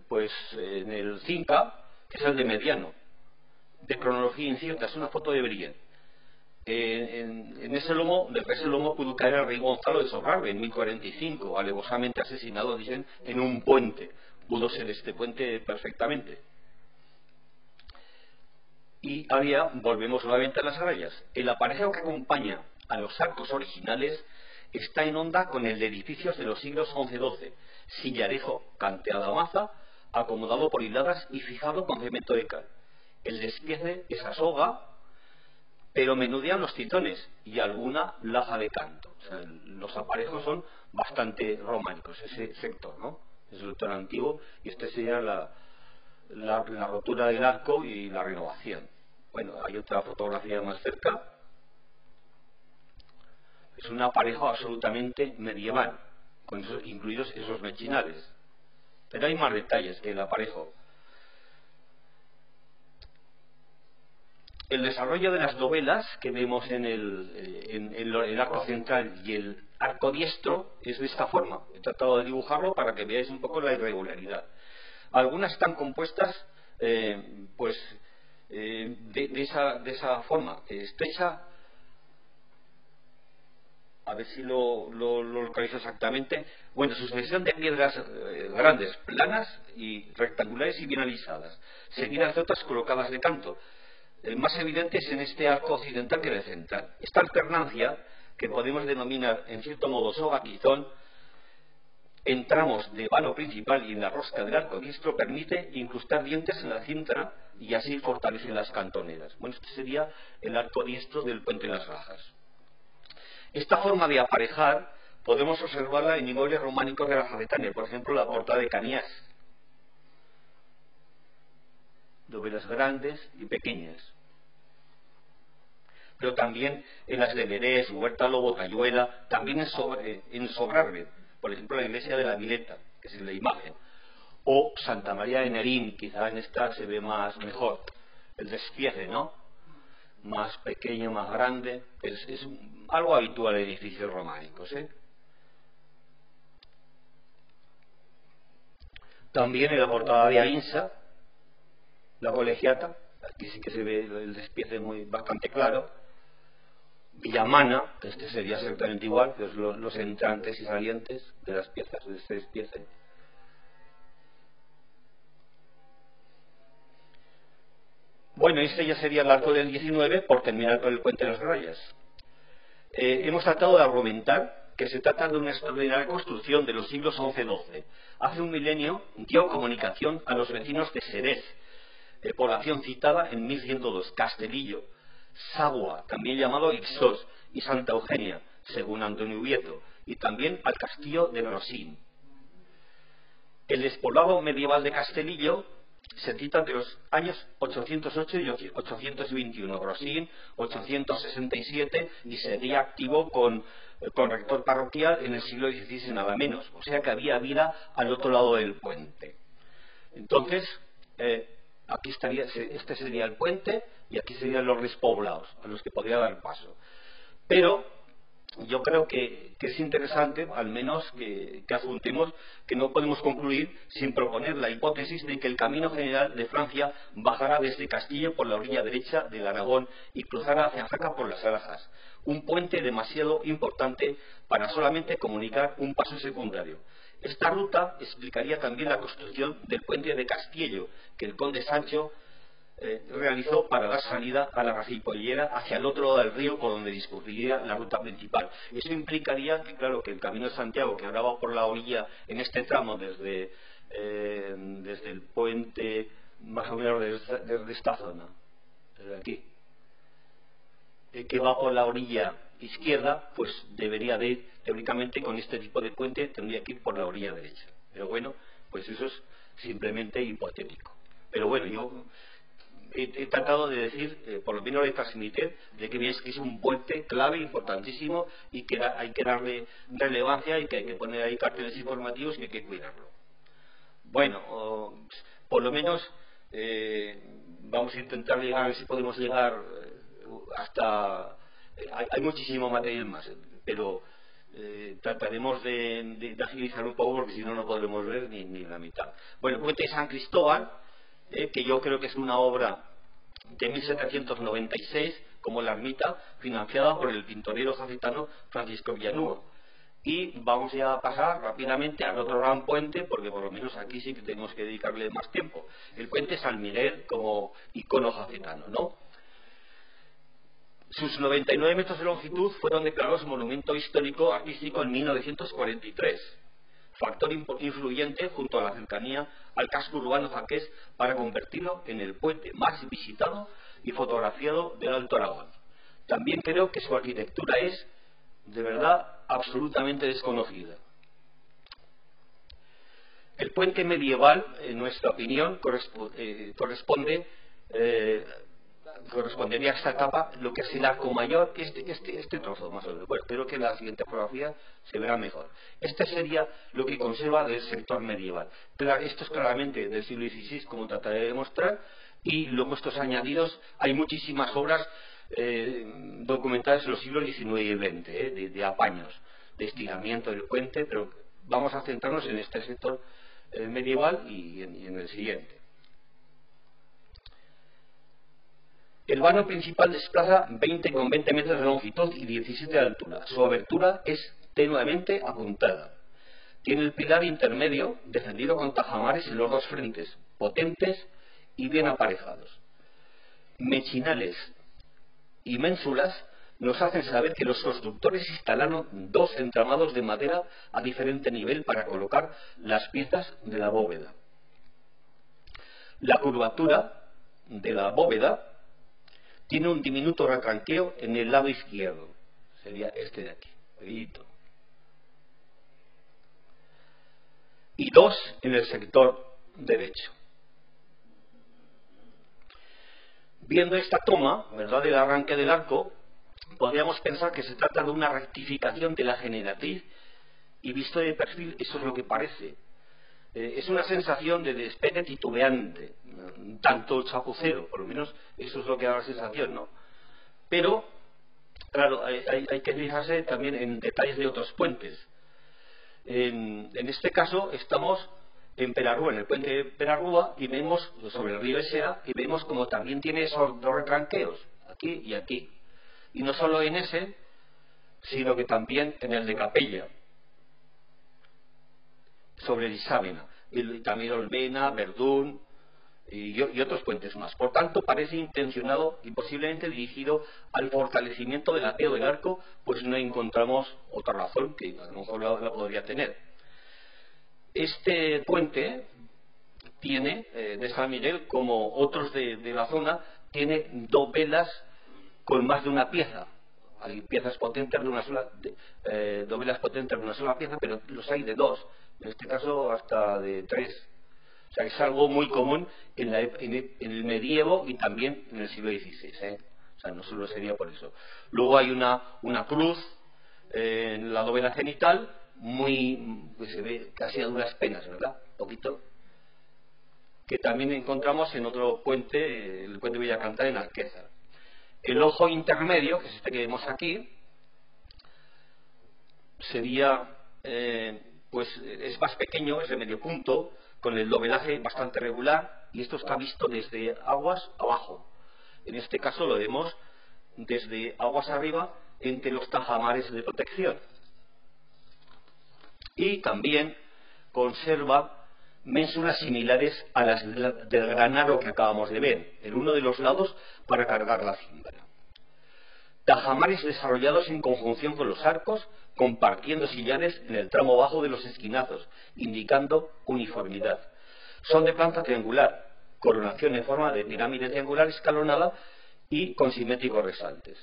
pues en el Cinca, que es el de Mediano, de cronología incierta, es una foto de Brienne. en ese lomo, de ese lomo pudo caer el rey Gonzalo de Sobrarbe en 1045, alevosamente asesinado, dicen, en un puente. Pudo ser este puente perfectamente. Y volvemos nuevamente a las rayas. El aparejo que acompaña a los arcos originales está en onda con el de edificios de los siglos XI-XII, sillarejo canteada maza, acomodado por hiladas y fijado con cemento de cal. El despiece es a soga, pero menudean los titones y alguna laja de canto. O sea, los aparejos son bastante románicos, ese sector, ¿no? Es el sector antiguo, y este sería la rotura del arco y la renovación. Bueno, hay otra fotografía más cerca. Es un aparejo absolutamente medieval, con incluidos esos mechinales. Pero hay más detalles que el aparejo. El desarrollo de las dovelas que vemos en el arco central y el arco diestro es de esta forma. He tratado de dibujarlo para que veáis un poco la irregularidad. Algunas están compuestas de esa forma estrecha. A ver si lo localizo exactamente. Bueno, sucesión de piedras grandes, planas y rectangulares y bien alisadas, seguidas de otras colocadas de canto. El más evidente es en este arco occidental que en el central. Esta alternancia, que podemos denominar en cierto modo soga-quizón, en tramos de vano principal y en la rosca del arco diestro, permite incrustar dientes en la cinta y así fortalece las cantoneras. Bueno, este sería el arco diestro del puente de las Rajas. Esta forma de aparejar podemos observarla en inmuebles románicos de la Jacetania, por ejemplo la portada de Caniás. Dovelas grandes y pequeñas. Pero también en las de Lerés, Huerta Lobo, Tayuela, también en Sobrarbe, por ejemplo la iglesia de la Vileta, que es la imagen, o Santa María de Nerín, quizá en esta se ve mejor el despiece, ¿no? Más pequeño, más grande, es algo habitual en edificios románicos, ¿eh? También en la portada de Ainsa, la colegiata, aquí sí que se ve el despiece bastante claro. Villamana, este sería exactamente igual, que es los entrantes y salientes de las piezas de este despiece. Bueno, este ya sería el arco del 19 por terminar con el puente de las Rayas. Hemos tratado de argumentar que se trata de una extraordinaria construcción de los siglos XI-XII. Hace un milenio dio comunicación a los vecinos de Xerez, población citada en 1102, Castelillo, Sagua, también llamado Ixos, y Santa Eugenia, según Antonio Ubieto, y también al castillo de Rosín. El despoblado medieval de Castelillo se cita entre los años 808 y 821, Rosín 867, y sería activo con rector parroquial en el siglo XVI, nada menos, o sea que había vida al otro lado del puente. Entonces, aquí estaría, este sería el puente y aquí serían los despoblados a los que podría dar paso. Pero yo creo que es interesante, al menos que apuntemos que no podemos concluir sin proponer la hipótesis de que el camino general de Francia bajara desde Castillo por la orilla derecha del Aragón y cruzara hacia Jaca por las Arajas, un puente demasiado importante para solamente comunicar un paso secundario. Esta ruta explicaría también la construcción del puente de Castiello, que el conde Sancho realizó para dar salida a la Racipollera hacia el otro lado del río, por donde discurriría la ruta principal. Eso implicaría que, claro, que el camino de Santiago, que ahora va por la orilla en este tramo desde el puente, más o menos desde esta zona, desde aquí, que va por la orilla izquierda, pues debería de ir, teóricamente, con este tipo de puente, tendría que ir por la orilla derecha. Pero bueno, pues eso es simplemente hipotético. Pero bueno, yo he tratado de decir, por lo menos de transmitir, de que veáis que es un puente clave, importantísimo, y que hay que darle relevancia y que hay que poner ahí carteles informativos y hay que cuidarlo. Bueno, por lo menos vamos a intentar llegar, a ver si podemos llegar hasta... Hay muchísimo material más, pero trataremos de agilizar un poco, porque si no, no podremos ver ni la mitad. Bueno, el puente de San Cristóbal, que yo creo que es una obra de 1796, como la ermita, financiada por el pintorero jacetano Francisco Villanueva. Y vamos ya a pasar rápidamente al otro gran puente, porque por lo menos aquí sí que tenemos que dedicarle más tiempo. El puente San Miguel como icono jacetano, ¿no? Sus 99 metros de longitud fueron declarados monumento histórico artístico en 1943. Factor influyente junto a la cercanía al casco urbano jaqués para convertirlo en el puente más visitado y fotografiado del Alto Aragón. También creo que su arquitectura es, de verdad, absolutamente desconocida. El puente medieval, en nuestra opinión, correspondería a esta etapa lo que es el arco mayor, este trozo más o menos. Bueno, espero que en la siguiente fotografía se verá mejor. Este sería lo que conserva del sector medieval. Esto es claramente del siglo XVI, como trataré de demostrar, y luego estos añadidos, hay muchísimas obras documentadas en los siglos XIX y XX, de apaños, de estiramiento del puente, pero vamos a centrarnos en este sector medieval y en el siguiente. El vano principal desplaza 20 metros de longitud y 17 de altura. Su abertura es tenuemente apuntada. Tiene el pilar intermedio defendido con tajamares en los dos frentes, potentes y bien aparejados. Mechinales y ménsulas nos hacen saber que los constructores instalaron dos entramados de madera a diferente nivel para colocar las piezas de la bóveda. La curvatura de la bóveda tiene un diminuto retranqueo en el lado izquierdo, sería este de aquí, pequeñito, y dos en el sector derecho. Viendo esta toma, ¿verdad?, del arranque del arco, podríamos pensar que se trata de una rectificación de la generatriz, y visto de perfil eso es lo que parece. Es una sensación de despegue titubeante, tanto chapucero, por lo menos eso es lo que da la sensación, ¿no? Pero, claro, hay que fijarse también en detalles de otros puentes. En este caso estamos en Perarrúa, en el puente de Perarrúa, y vemos sobre el río Esera, y vemos como también tiene esos dos retranqueos, aquí y aquí. Y no solo en ese, sino que también en el de Capella, sobre el Isábena, y también Olvena, Verdún y otros puentes más. Por tanto, parece intencionado y posiblemente dirigido al fortalecimiento del ateo del arco, pues no encontramos otra razón que a lo mejor la podría tener. Este puente tiene, de San Miguel, como otros de la zona, tiene dovelas con más de una pieza. Hay piezas potentes de una sola, dovelas potentes de una sola pieza, pero los hay de dos. En este caso hasta de 3. O sea, es algo muy común en el medievo y también en el siglo XVI. O sea, no solo sería por eso. Luego hay una cruz en la dovela cenital, pues se ve casi a duras penas, ¿verdad? Un poquito. Que también encontramos en otro puente, el puente Villacantar en Alquézar. El ojo intermedio, que es este que vemos aquí, sería... pues es más pequeño, es de medio punto, con el dovelaje bastante regular, y esto está visto desde aguas abajo. En este caso lo vemos desde aguas arriba, entre los tajamares de protección. Y también conserva ménsulas similares a las del granaro que acabamos de ver, en uno de los lados para cargar la cimbra. Tajamares desarrollados en conjunción con los arcos, compartiendo sillares en el tramo bajo de los esquinazos, indicando uniformidad. Son de planta triangular, coronación en forma de pirámide triangular escalonada y con simétricos resaltes.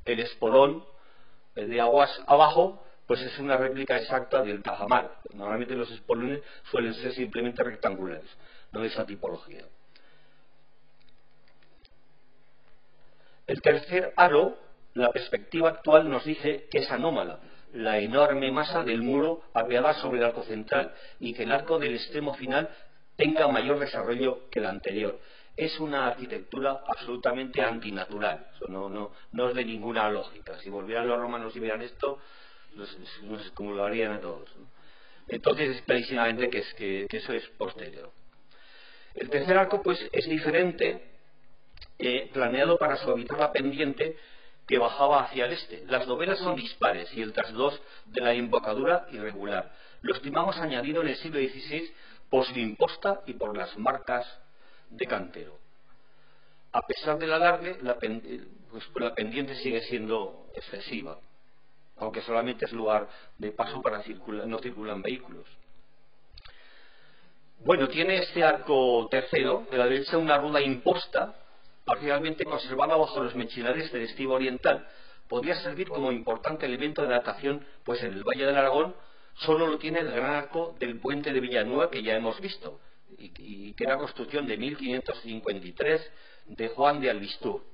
El espolón de aguas abajo, pues es una réplica exacta del tajamar. Normalmente los espolones suelen ser simplemente rectangulares, no de esa tipología. El tercer aro, la perspectiva actual nos dice que es anómala, la enorme masa del muro apeada sobre el arco central y que el arco del extremo final tenga mayor desarrollo que el anterior. Es una arquitectura absolutamente antinatural, no es de ninguna lógica. Si volvieran los romanos y vieran esto, no sé cómo lo harían a todos, ¿no? Entonces es clarísimamente que eso es posterior. El tercer arco pues es diferente planeado para suavizar la pendiente que bajaba hacia el este. Las dovelas son dispares y el trasdos de la embocadura irregular. Lo estimamos añadido en el siglo XVI por su imposta y por las marcas de cantero. A pesar del alargue, la pendiente sigue siendo excesiva, aunque solamente es lugar de paso para no circulan vehículos. Bueno, tiene este arco tercero, de la derecha una ruda imposta, parcialmente conservada bajo los mechinares del Estiva Oriental. Podría servir como importante elemento de datación, pues en el Valle del Aragón solo lo tiene el gran arco del puente de Villanueva, que ya hemos visto, y que era construcción de 1553 de Juan de Albistur.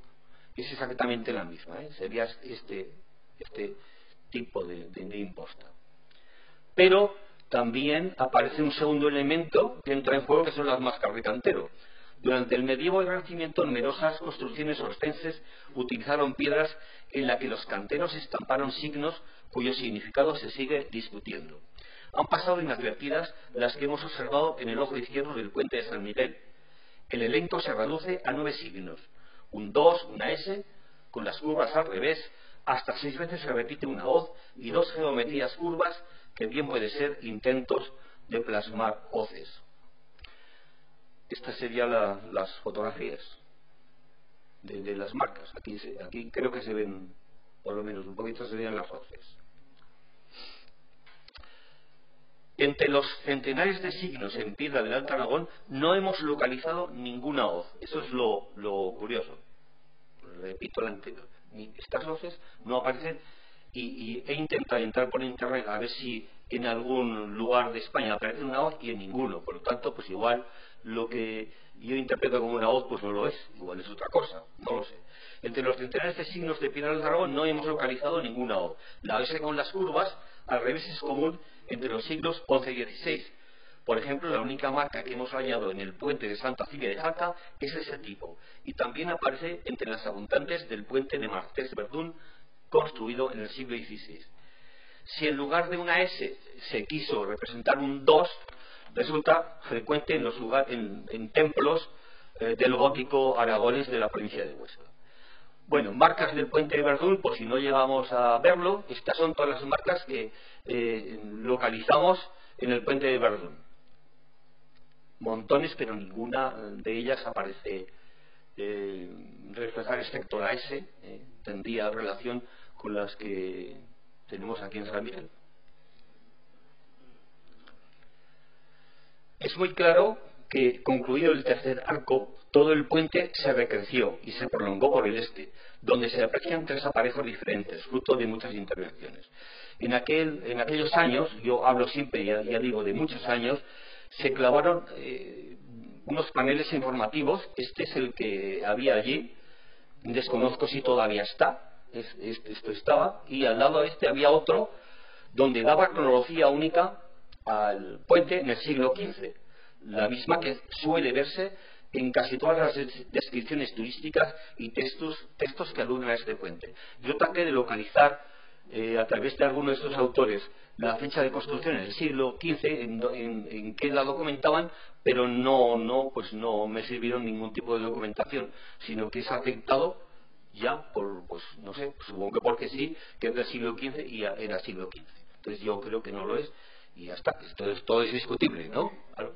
Es exactamente la misma, sería este tipo de imposta. Pero también aparece un segundo elemento que entra en juego, que son las máscaras de cantero. Durante el medievo y el Renacimiento, numerosas construcciones ostenses utilizaron piedras en las que los canteros estamparon signos cuyo significado se sigue discutiendo. Han pasado inadvertidas las que hemos observado en el ojo izquierdo del puente de San Miguel. El elenco se reduce a 9 signos: un 2, una S, con las curvas al revés, hasta 6 veces se repite una hoz y 2 geometrías curvas que bien pueden ser intentos de plasmar hoces. Estas serían las fotografías de las marcas. Aquí creo que se ven, por lo menos un poquito se veían las hoces. Entre los centenares de signos en piedra del Alto Aragón no hemos localizado ninguna hoz. Eso es lo curioso. Repito la anterior. Estas hoces no aparecen y he intentado entrar por internet a ver si en algún lugar de España aparece una hoz y en ninguno. Por lo tanto, pues igual lo que yo interpreto como una hoz pues no lo es. Igual es otra cosa. No lo sé. Entre los centenares de signos de piedra del Aragón no hemos localizado ninguna hoz. La S con las curvas al revés es común entre los siglos XI y XVI. Por ejemplo, la única marca que hemos hallado en el puente de Santa Cilia de Jaca es ese tipo, y también aparece entre las abundantes del puente de Martés-Verdún, construido en el siglo XVI. Si en lugar de una S se quiso representar un 2, resulta frecuente en templos del gótico aragonés de la provincia de Huesca. Bueno, marcas del puente de Verdún, por si no llegamos a verlo, estas son todas las marcas que localizamos en el puente de Verdún. Montones, pero ninguna de ellas aparece reflejar, excepto la S, tendría relación con las que tenemos aquí en San Miguel. Es muy claro que, concluido el tercer arco, todo el puente se recreció y se prolongó por el este, donde se aprecian 3 aparejos diferentes, fruto de muchas intervenciones. En aquellos años, yo hablo siempre, ya digo, de muchos años, se clavaron unos paneles informativos. Este es el que había allí, desconozco si todavía está, esto estaba, y al lado había otro donde daba cronología única al puente en el siglo XV, la misma que suele verse en casi todas las descripciones turísticas y textos que aludan a este puente. Yo traté de localizar a través de algunos de estos autores la fecha de construcción en el siglo XV, en qué la documentaban, pero no me sirvieron ningún tipo de documentación, sino que es aceptado ya por, pues no sé, supongo que porque sí, que es del siglo XV y ya era siglo XV. Entonces yo creo que no lo es y ya está. Todo es discutible, ¿no? Claro.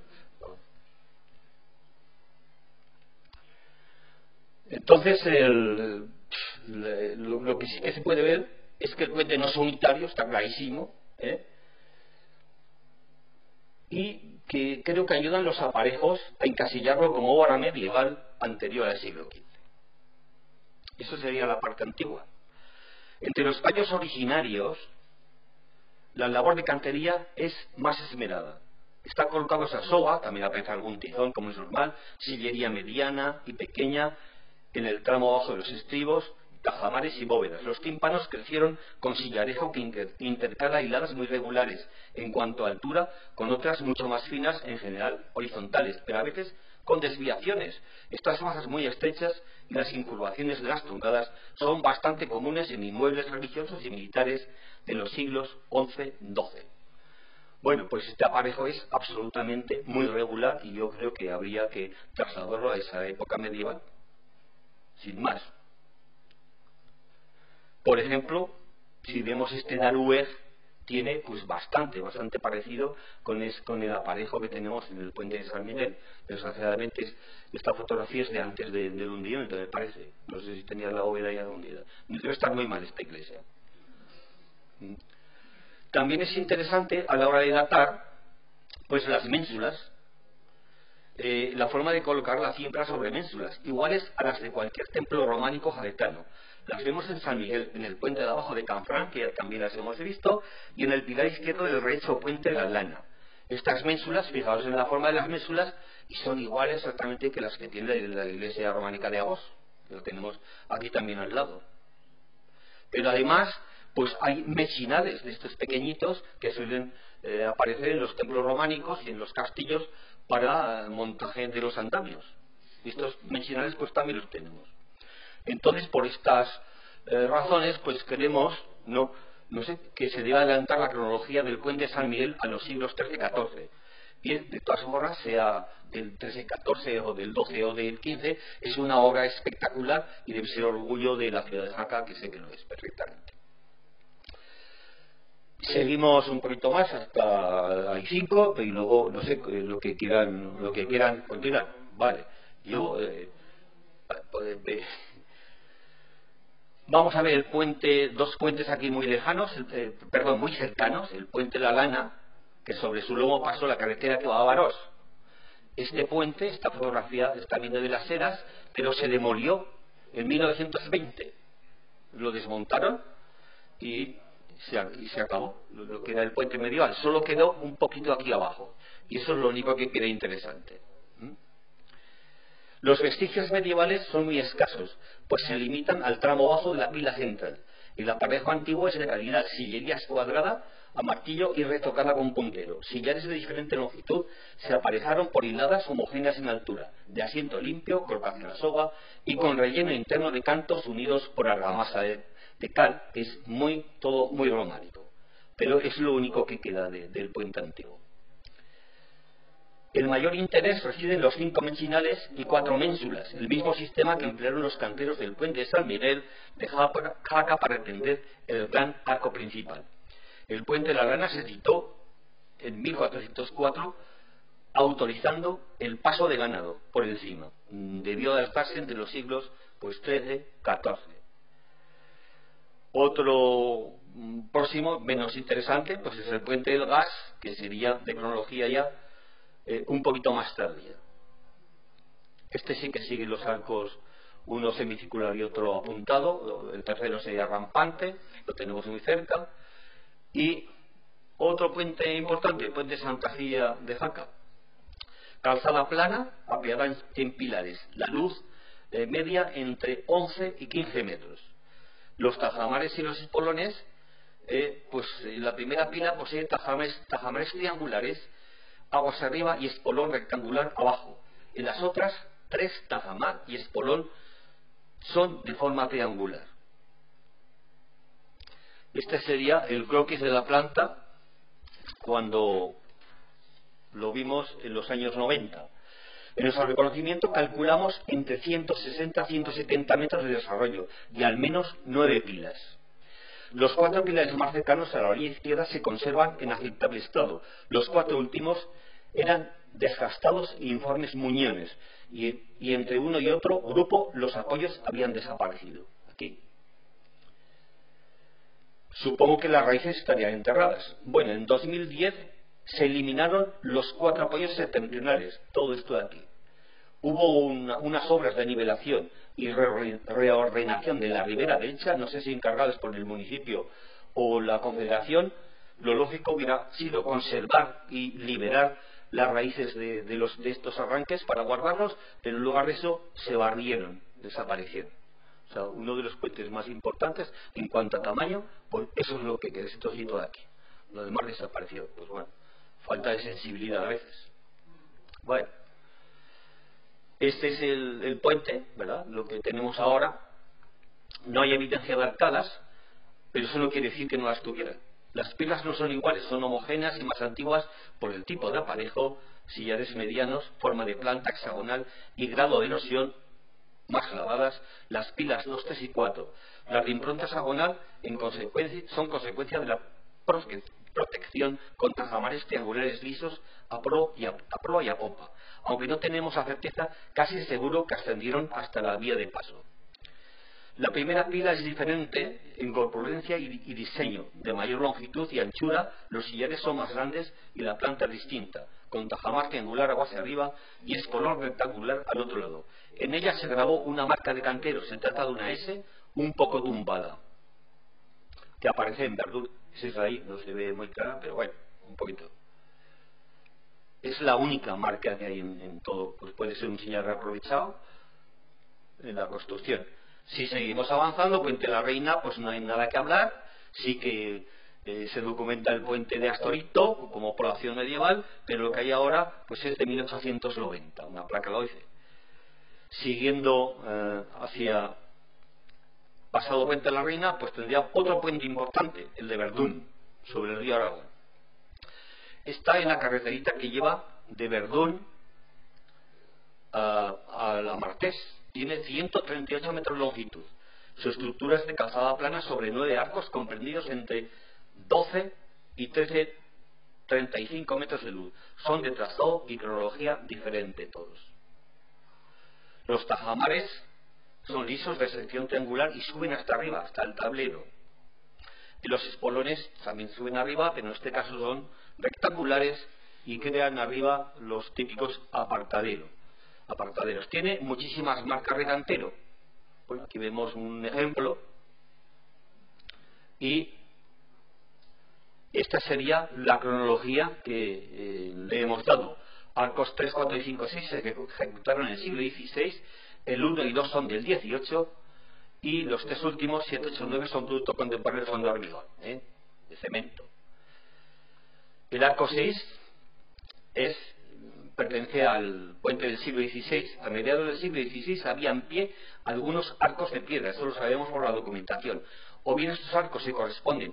Entonces lo que sí que se puede ver es que el puente no es unitario, está clarísimo, y que creo que ayudan los aparejos a encasillarlo como obra medieval anterior al siglo XV. Eso sería la parte antigua. Entre los paños originarios, la labor de cantería es más esmerada. Está colocado esa soga, también aparece algún tizón como es normal, sillería mediana y pequeña en el tramo bajo de los estribos, tajamares y bóvedas. Los tímpanos crecieron con sillarejo que intercala hiladas muy regulares en cuanto a altura, con otras mucho más finas, en general horizontales, pero a veces con desviaciones. Estas masas muy estrechas y las incurvaciones de las truncadas son bastante comunes en inmuebles religiosos y militares de los siglos XI-XII. Bueno, pues este aparejo es absolutamente muy regular y yo creo que habría que trasladarlo a esa época medieval. sin más. Por ejemplo, si vemos este Darueg, tiene pues bastante parecido con el aparejo que tenemos en el puente de San Miguel. Desgraciadamente esta fotografía es de antes del hundimiento, me parece. No sé si tenía la bóveda ya hundida. Debe estar muy mal esta iglesia. También es interesante a la hora de datar pues las ménsulas, la forma de colocar la cimbra sobre ménsulas, iguales a las de cualquier templo románico jaretano. Las vemos en San Miguel, en el puente de abajo de Canfranc, que también las hemos visto, y en el pilar izquierdo del recho puente de la Lana. Estas ménsulas, fijaos en la forma de las ménsulas, y son iguales exactamente que las que tiene la iglesia románica de Agos, que lo tenemos aquí también al lado. Pero además, pues hay mechinales de estos pequeñitos que suelen aparecer en los templos románicos y en los castillos para montaje de los andamios. Y estos mechinales pues también los tenemos. Entonces, por estas razones, pues queremos, no sé, que se debe adelantar la cronología del puente de San Miguel a los siglos XIII-XIV. Bien, de todas formas, sea del XIII-XIV o del XII o del XV, es una obra espectacular y debe ser orgullo de la ciudad de Jaca, que sé que lo es perfectamente. Seguimos un poquito más hasta hay 5 y luego, no sé, lo que quieran continuar. Vale, yo... Vamos a ver el puente, dos puentes aquí muy lejanos, muy cercanos, el puente La Lana, que sobre su lomo pasó la carretera que va a Barós. Este puente, esta fotografía está viendo de las Heras, pero se demolió en 1920. Lo desmontaron y se acabó lo que era el puente medieval. Solo quedó un poquito aquí abajo. Y eso es lo único que queda interesante. Los vestigios medievales son muy escasos, pues se limitan al tramo bajo de la pila central. El aparejo antiguo es de calidad, sillería escuadrada a martillo y retocada con puntero. Sillares de diferente longitud se aparejaron por hiladas homogéneas en altura, de asiento limpio, colocación a soga y con relleno interno de cantos unidos por argamasa de cal, que es todo muy románico. Pero es lo único que queda del puente antiguo. El mayor interés reside en los 5 mechinales y 4 ménsulas, el mismo sistema que emplearon los canteros del puente de San Miguel de Jaca para atender el gran arco principal. El puente de la Lana se citó en 1404 autorizando el paso de ganado por encima. Debió adaptarse entre los siglos XIII, XIV. Otro próximo, menos interesante, pues es el puente del Gas, que sería de cronología ya un poquito más tardía. Este sí que sigue los arcos, uno semicircular y otro apuntado. El tercero sería rampante, lo tenemos muy cerca. Y otro puente importante, el puente de Santa Cía de Jaca. Calzada plana, apoyada en pilares. La luz media entre 11 y 15 metros. Los tajamares y los espolones, pues en la primera pila posee tajamares triangulares aguas arriba y espolón rectangular abajo. En las otras, 3 tajamar y espolón son de forma triangular. Este sería el croquis de la planta cuando lo vimos en los años 90. En nuestro reconocimiento calculamos entre 160 y 170 metros de desarrollo y al menos 9 pilas. Los 4 pilares más cercanos a la orilla izquierda se conservan en aceptable estado. Los 4 últimos eran desgastados e informes muñones, y entre uno y otro grupo los apoyos habían desaparecido. Aquí. Supongo que las raíces estarían enterradas. Bueno, en 2010 se eliminaron los 4 apoyos septentrionales, todo esto de aquí. Hubo unas obras de nivelación y reordenación de la ribera derecha, no sé si encargadas por el municipio o la confederación. Lo lógico hubiera sido conservar y liberar las raíces de estos arranques para guardarlos, pero en lugar de eso se barrieron, desaparecieron. O sea, uno de los puentes más importantes en cuanto a tamaño, pues eso es lo que queda, ese trocito de aquí. Lo demás desapareció. Pues bueno, falta de sensibilidad a veces. Bueno. Este es el puente, ¿verdad? Lo que tenemos ahora. No hay evidencia de arcadas, pero eso no quiere decir que no las tuvieran. Las pilas no son iguales, son homogéneas y más antiguas por el tipo de aparejo, sillares medianos, forma de planta hexagonal y grado de erosión más lavadas, las pilas 2, 3 y 4. Las de impronta hexagonal son consecuencia de la protección contra tajamares triangulares lisos a proa y a popa, aunque no tenemos la certeza, casi seguro que ascendieron hasta la vía de paso. La primera pila es diferente en corpulencia y diseño, de mayor longitud y anchura, los sillares son más grandes y la planta es distinta, con tajamar triangular aguas arriba y es color rectangular al otro lado. En ella se grabó una marca de cantero, se trata de una S un poco tumbada, que aparece en Verdún. Esa es ahí, no se ve muy clara, pero bueno, un poquito. Es la única marca que hay en todo, pues puede ser un sillar reaprovechado en la construcción. Si seguimos avanzando, Puente la Reina, pues no hay nada que hablar, sí que se documenta el puente de Astorito como población medieval, pero lo que hay ahora pues es de 1890, una placa lo dice. Siguiendo hacia pasado Puente la Reina, pues tendría otro puente importante, el de Verdún, sobre el río Aragón. Está en la carreterita que lleva de Verdún a la Martés. Tiene 138 metros de longitud. Su estructura es de calzada plana sobre 9 arcos comprendidos entre 12 y 13,35 metros de luz. Son de trazado y cronología diferente todos. Los tajamares son lisos de sección triangular y suben hasta arriba, hasta el tablero. Y los espolones también suben arriba, pero en este caso son rectangulares y crean arriba los típicos apartaderos. Tiene muchísimas marcas de cantero. Bueno, aquí vemos un ejemplo. Y esta sería la cronología que le hemos dado. Arcos 3, 4 y 5, 6 se ejecutaron en el siglo XVI. El 1 y 2 son del 18. Y los tres últimos, 7, 8, 9, son producto contemporáneo de fondo de hormigón, de cemento. El arco 6 pertenece al puente del siglo XVI. A mediados del siglo XVI había en pie algunos arcos de piedra, eso lo sabemos por la documentación. O bien estos arcos se corresponden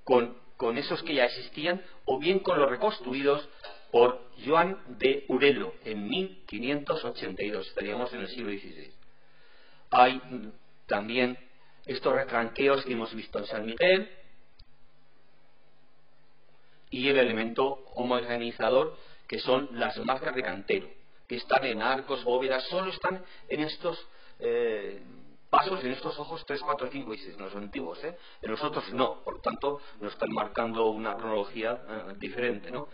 con esos que ya existían, o bien con los reconstruidos por Joan de Urelo en 1582. Estaríamos en el siglo XVI. Hay también estos retranqueos que hemos visto en San Miguel y el elemento homogeneizador que son las marcas de cantero, que están en arcos, bóvedas, solo están en estos pasos, en estos ojos 3, 4, 5 y 6, en los antiguos, en los otros no, por tanto nos están marcando una cronología diferente, ¿no?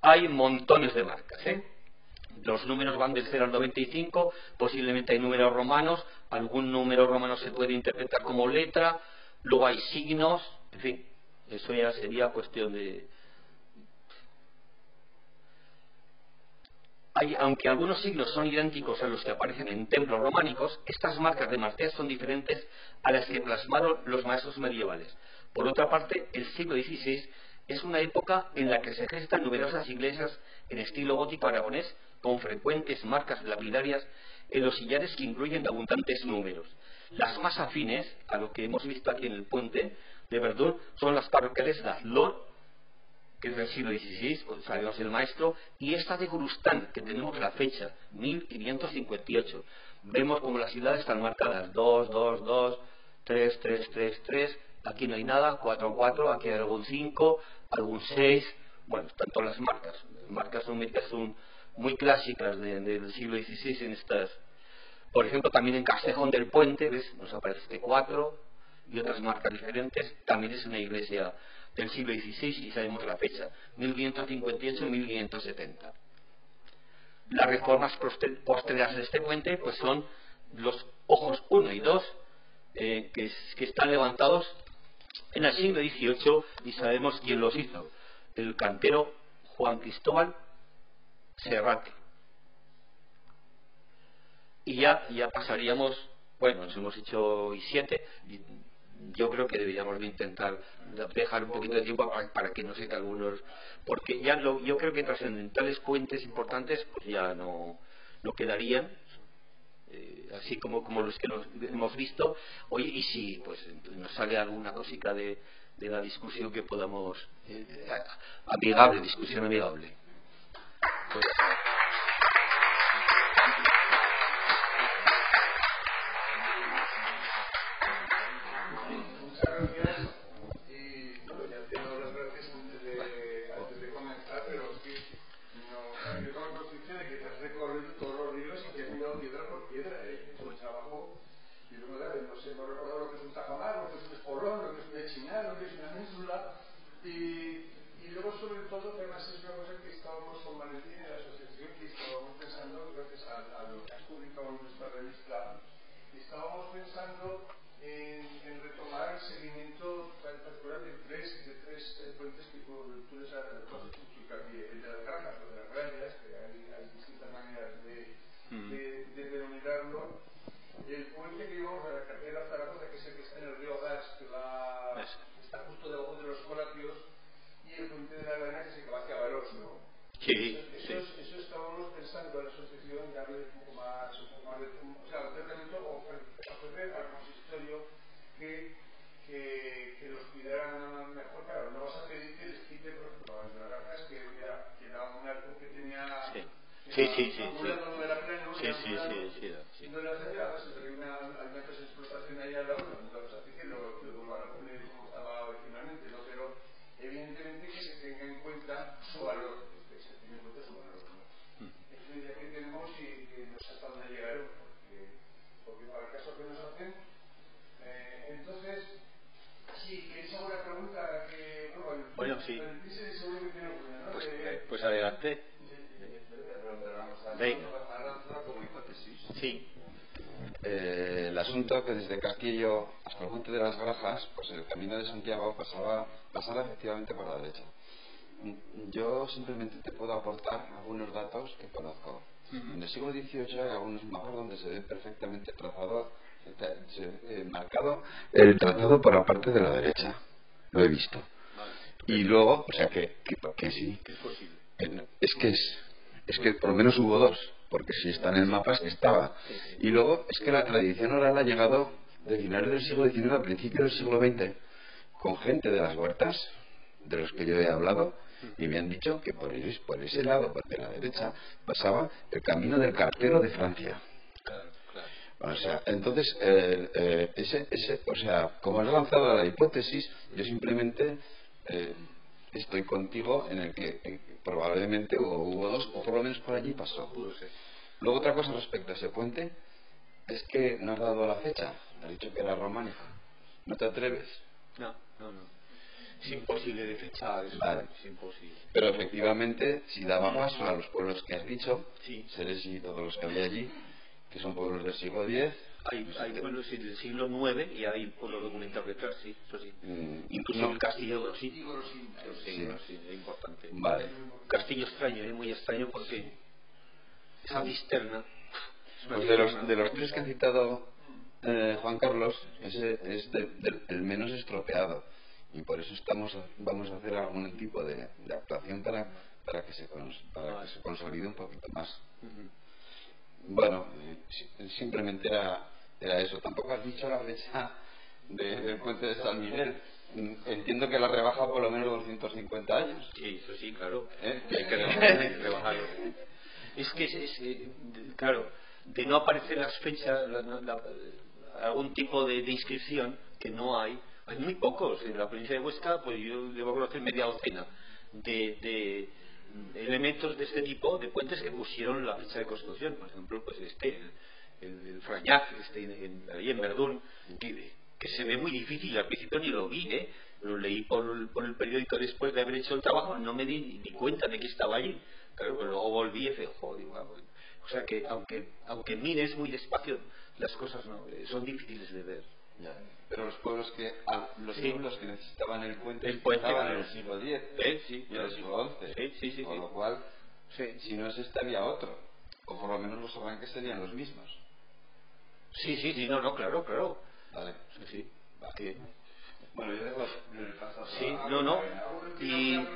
Hay montones de marcas, Los números van del 0 al 95, posiblemente hay números romanos, algún número romano se puede interpretar como letra, luego hay signos, en fin, eso ya sería cuestión de... Aunque algunos signos son idénticos a los que aparecen en templos románicos, estas marcas de Martés son diferentes a las que plasmaron los maestros medievales. Por otra parte, el siglo XVI es una época en la que se gestan numerosas iglesias en estilo gótico aragonés con frecuentes marcas lapidarias en los sillares que incluyen abundantes números. Las más afines a lo que hemos visto aquí en el puente de Verdún son las parroquiales de Azlor, que es del siglo XVI, pues sabemos el maestro, y esta de Gurustán, que tenemos la fecha, 1558. Vemos como las ciudades están marcadas 2, 2, 2, 3, 3, 3, 3, aquí no hay nada, 4, 4, aquí hay algún 5, algún 6, bueno, están todas las marcas numéricas son muy clásicas del siglo XVI en estas. Por ejemplo, también en Castejón del Puente, ¿ves? Nos aparece este 4 y otras marcas diferentes, también es una iglesia del siglo XVI y sabemos la fecha, 1558-1570. Las reformas posteriores de este puente pues son los ojos 1 y 2 que están levantados en el siglo XVIII y sabemos quién los hizo, el cantero Juan Cristóbal Serrate. Y ya pasaríamos, bueno, nos hemos hecho hoy 7, yo creo que deberíamos de intentar dejar un poquito de tiempo para que no se queden algunos, porque ya yo creo que trascendentales puentes importantes pues ya no quedarían, así como los que nos hemos visto. Oye, y si pues nos sale alguna cosita de la discusión que podamos, discusión amigable. Pues, has recorrido todos los ríos y que has mirado piedra por piedra, es un trabajo. Y luego, no sé, hemos recordado lo que es un tajamar, lo que es un espolón, lo que es una echinar, lo que es una ménsula. Y luego, sobre todo, además es una cosa que estábamos con Valentín en la asociación, que estábamos pensando, gracias a lo que has publicado en nuestra revista, estábamos pensando en retomar el seguimiento particular de tres puentes que tú les has explicado, el de las granjas o de las rayas, que hay distintas maneras de denominarlo. El puente que íbamos a la carretera Zaragoza, que es el que está en el río Gas, que está justo debajo de los colapios, y el puente de la Arena, que es el que va hacia Valós, ¿no? Sí, eso estábamos pensando en la asociación, darle un poco más de, o sea, hacer ofrecer al consistorio que los cuidaran mejor. Claro, no vas a pedir que les quite, por ejemplo, las granjas, que era un arco que tenía sí. de la plana, Sí. no las halladas, hay una empresa de explotación ahí al lado, no los hace que lo van a poner como estaba originalmente, ¿no? Pero evidentemente que se tenga en cuenta su valor, ¿no? Es una idea que tenemos y que no sé hasta dónde llegaremos, porque para el caso que nos hacen, entonces, sí, ¿queréis alguna pregunta? Bueno, sí. Seguro que tiene alguna, ¿no? Pues adelante. Como hipótesis. Sí. El asunto que desde Castillo hasta el Monte de las Grajas, pues el camino de Santiago pasaba efectivamente por la derecha. Yo simplemente te puedo aportar algunos datos que conozco. En el siglo XVIII hay algunos mapas donde se ve perfectamente trazado, marcado el trazado por la parte de la derecha. Lo he visto. Y luego, o sea que sí. Es posible. Es que por lo menos hubo dos, porque si está en el mapa es que estaba. Y luego es que la tradición oral ha llegado de finales del siglo XIX a principios del siglo XX con gente de las huertas, de los que yo he hablado, y me han dicho que por ese lado, de la derecha, pasaba el camino del cartero de Francia. O sea, entonces, o sea, como has lanzado la hipótesis, yo simplemente estoy contigo en el que probablemente hubo dos, o por lo menos por allí pasó. Luego otra cosa respecto a ese puente es que no has dado la fecha, has dicho que era románico. ¿No te atreves? No. Es imposible de fechar, vale. Es imposible. Pero efectivamente, si daba paso a los pueblos que has dicho, sí. Ceres y todos los que había allí, que son pueblos del siglo X. Hay pueblos del siglo IX y hay pueblos documentados detrás, sí, eso sí. Incluso el castillo de Grosín. Sí, es importante. Vale. Un castillo extraño, muy extraño porque esa cisterna. Pues de los tres que ha citado Juan Carlos, ese es el menos estropeado. Y por eso vamos a hacer algún tipo de actuación para que se consolide un poquito más. Bueno, simplemente era eso. Tampoco has dicho la fecha del puente de San Miguel. Entiendo que la rebaja por lo menos 250 años. Sí, eso sí, claro. Que hay que rebajarlo. Es que claro, de no aparecer las fechas, algún tipo de inscripción que no hay muy pocos. En la provincia de Huesca, pues yo debo conocer media docena de elementos de este tipo, de puentes que pusieron la fecha de construcción. Por ejemplo, pues el Frañac, ahí en Verdún, que se ve muy difícil. Al principio ni lo vi, lo leí por el periódico después de haber hecho el trabajo, no me di ni cuenta de que estaba allí. Claro, pero luego volví y dije, joder, o sea que aunque mires muy despacio, las cosas son difíciles de ver. Ya. Pero los pueblos que necesitaban el puente estaban en el siglo X y en el siglo XI, con lo cual si no es este había otro, o por lo menos los arranques serían los mismos. Sí, no, claro. Vale. Sí. Vale. Bueno, yo dejo el paso. Sí, no. Y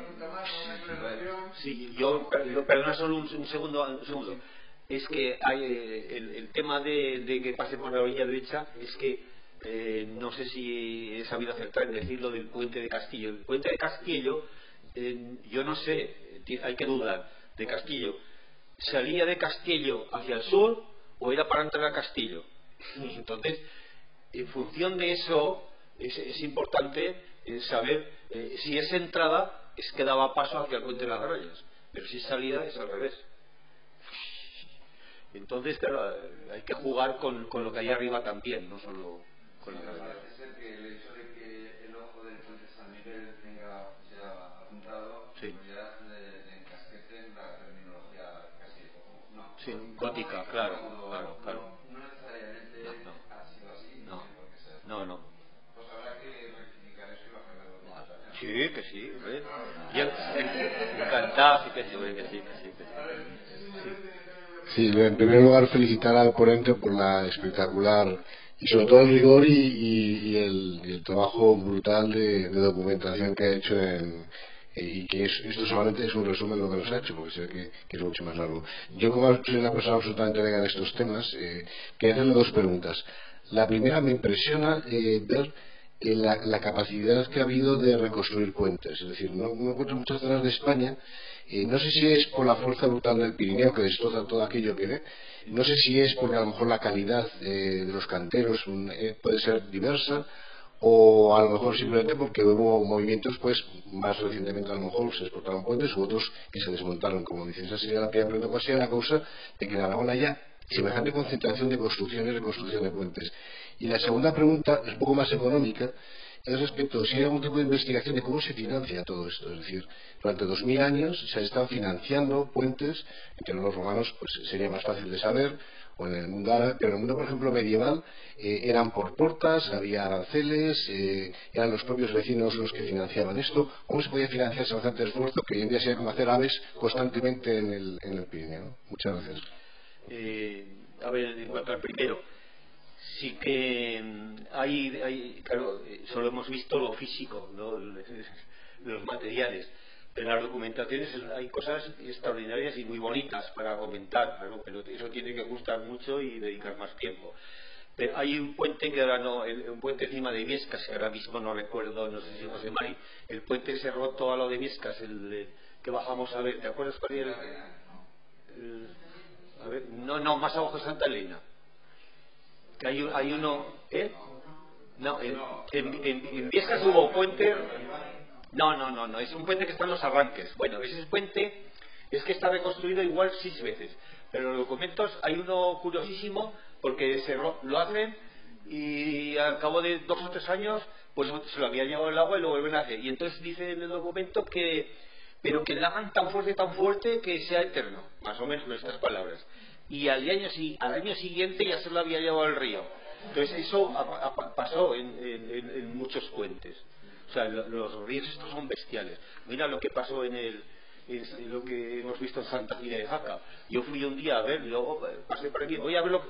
sí, yo perdona solo un segundo. Es que hay el tema de que pase por la orilla derecha, es que no sé si he sabido acertar en decir lo del puente de Castillo. El puente de Castillo, yo no sé, hay que dudar de Castillo. ¿Salía de Castillo hacia el sur o era para entrar a Castillo? Entonces, en función de eso, es importante saber si es entrada, es que daba paso hacia el puente de las Rayas, pero si es salida, es al revés. Entonces, claro, hay que jugar con lo que hay arriba también, no solo con la gravedad. Parece ser que el hecho de que el ojo del puente San Miguel sea apuntado, sí, ya le encasquete en la terminología casi, no, sí, gótica, claro. No necesariamente ha sido así, no, porque sea. no. Pues habrá que rectificar eso y bajarlo. Sí, que sí, ¿ves? Encantado, sí que sí. Sí, en primer lugar felicitar al ponente por la espectacular y sobre todo el rigor y el trabajo brutal de documentación que ha hecho y que esto solamente es un resumen de lo que nos ha hecho, porque sé que es mucho más largo. Yo, como soy una persona absolutamente vega en estos temas, quería hacerle dos preguntas. La primera, me impresiona ver la capacidad que ha habido de reconstruir puentes. Es decir, no encuentro muchas zonas de España. No sé si es por la fuerza brutal del Pirineo que destroza todo aquello que ve. No sé si es porque a lo mejor la calidad de los canteros puede ser diversa, o a lo mejor simplemente porque hubo movimientos, pues más recientemente a lo mejor se exportaron puentes u otros que se desmontaron, como dice. Esa sería la primera pregunta. ¿Cuál sería la causa de que en Aragón haya semejante concentración de construcciones y reconstrucción de puentes? Y la segunda pregunta es un poco más económica, es respecto si hay algún tipo de investigación de cómo se financia todo esto. Es decir, durante 2000 años se están financiando puentes, entre los romanos pues sería más fácil de saber, o en el mundo árabe, pero en el mundo, por ejemplo, medieval, eran por portas, había aranceles, eran los propios vecinos los que financiaban esto. ¿Cómo se podía financiar semejante esfuerzo que hoy en día sería como hacer aves constantemente en el Pirineo? Muchas gracias. A ver, en cuanto al primero, sí que claro, solo hemos visto lo físico, ¿no? Los materiales, pero en las documentaciones hay cosas extraordinarias y muy bonitas para comentar, claro, pero eso tiene que gustar mucho y dedicar más tiempo. Pero hay un puente que ahora no, un puente encima de Viescas, que ahora mismo no recuerdo, no sé si José Mari, el puente ese roto a lo de Viescas, el que bajamos a ver, ¿te acuerdas cuál era? A ver, no, más abajo de Santa Elena. Que hay uno, No, en Viescas hubo puente. No, es un puente que está en los arranques. Bueno, ese puente es que está reconstruido igual 6 veces. Pero en los documentos hay uno curiosísimo porque lo hacen y al cabo de 2 o 3 años pues se lo había llevado el agua y lo vuelven a hacer. Y entonces dice en el documento pero que lo hagan tan fuerte que sea eterno, más o menos con estas palabras. Y al año siguiente ya se lo había llevado al río. Entonces eso pasó en muchos puentes. O sea, los ríos estos son bestiales. Mira lo que pasó en lo que hemos visto en Santa Cía de Jaca. Yo fui un día a ver, luego pasé por aquí, voy a verlo,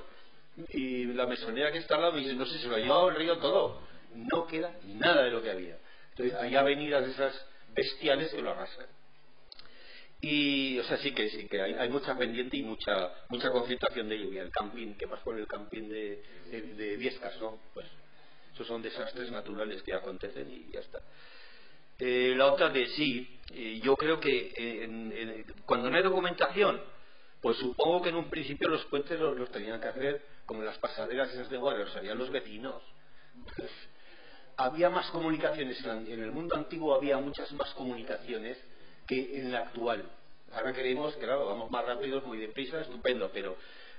y la mesonera que está al lado me dice, no sé, se lo ha llevado el río todo. No queda nada de lo que había. Entonces hay avenidas de esas bestiales que lo arrasan. Y, o sea, sí que hay mucha pendiente y mucha concentración de lluvia. El camping, ¿qué más con el camping de Viescas, no? Pues esos son desastres naturales que acontecen y ya está. La otra yo creo que cuando no hay documentación, pues supongo que en un principio los puentes los tenían que hacer como las pasaderas esas de guardia, los harían los vecinos. Había más comunicaciones, en el mundo antiguo había muchas más comunicaciones que en la actual. Ahora queremos, claro, vamos más rápidos, muy deprisa, estupendo, pero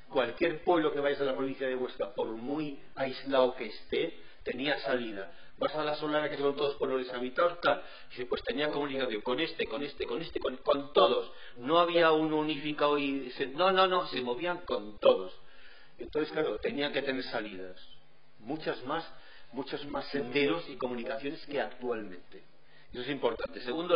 cualquier pueblo que vayas a la provincia de Huesca, por muy aislado que esté, tenía salida. Vas a la Solara, que son todos pueblos deshabitados, tal, y pues tenía comunicación con todos. No había uno unificado y no, se movían con todos. Entonces, claro, tenían que tener salidas. Muchos más senderos y comunicaciones que actualmente. Eso es importante. Segundo,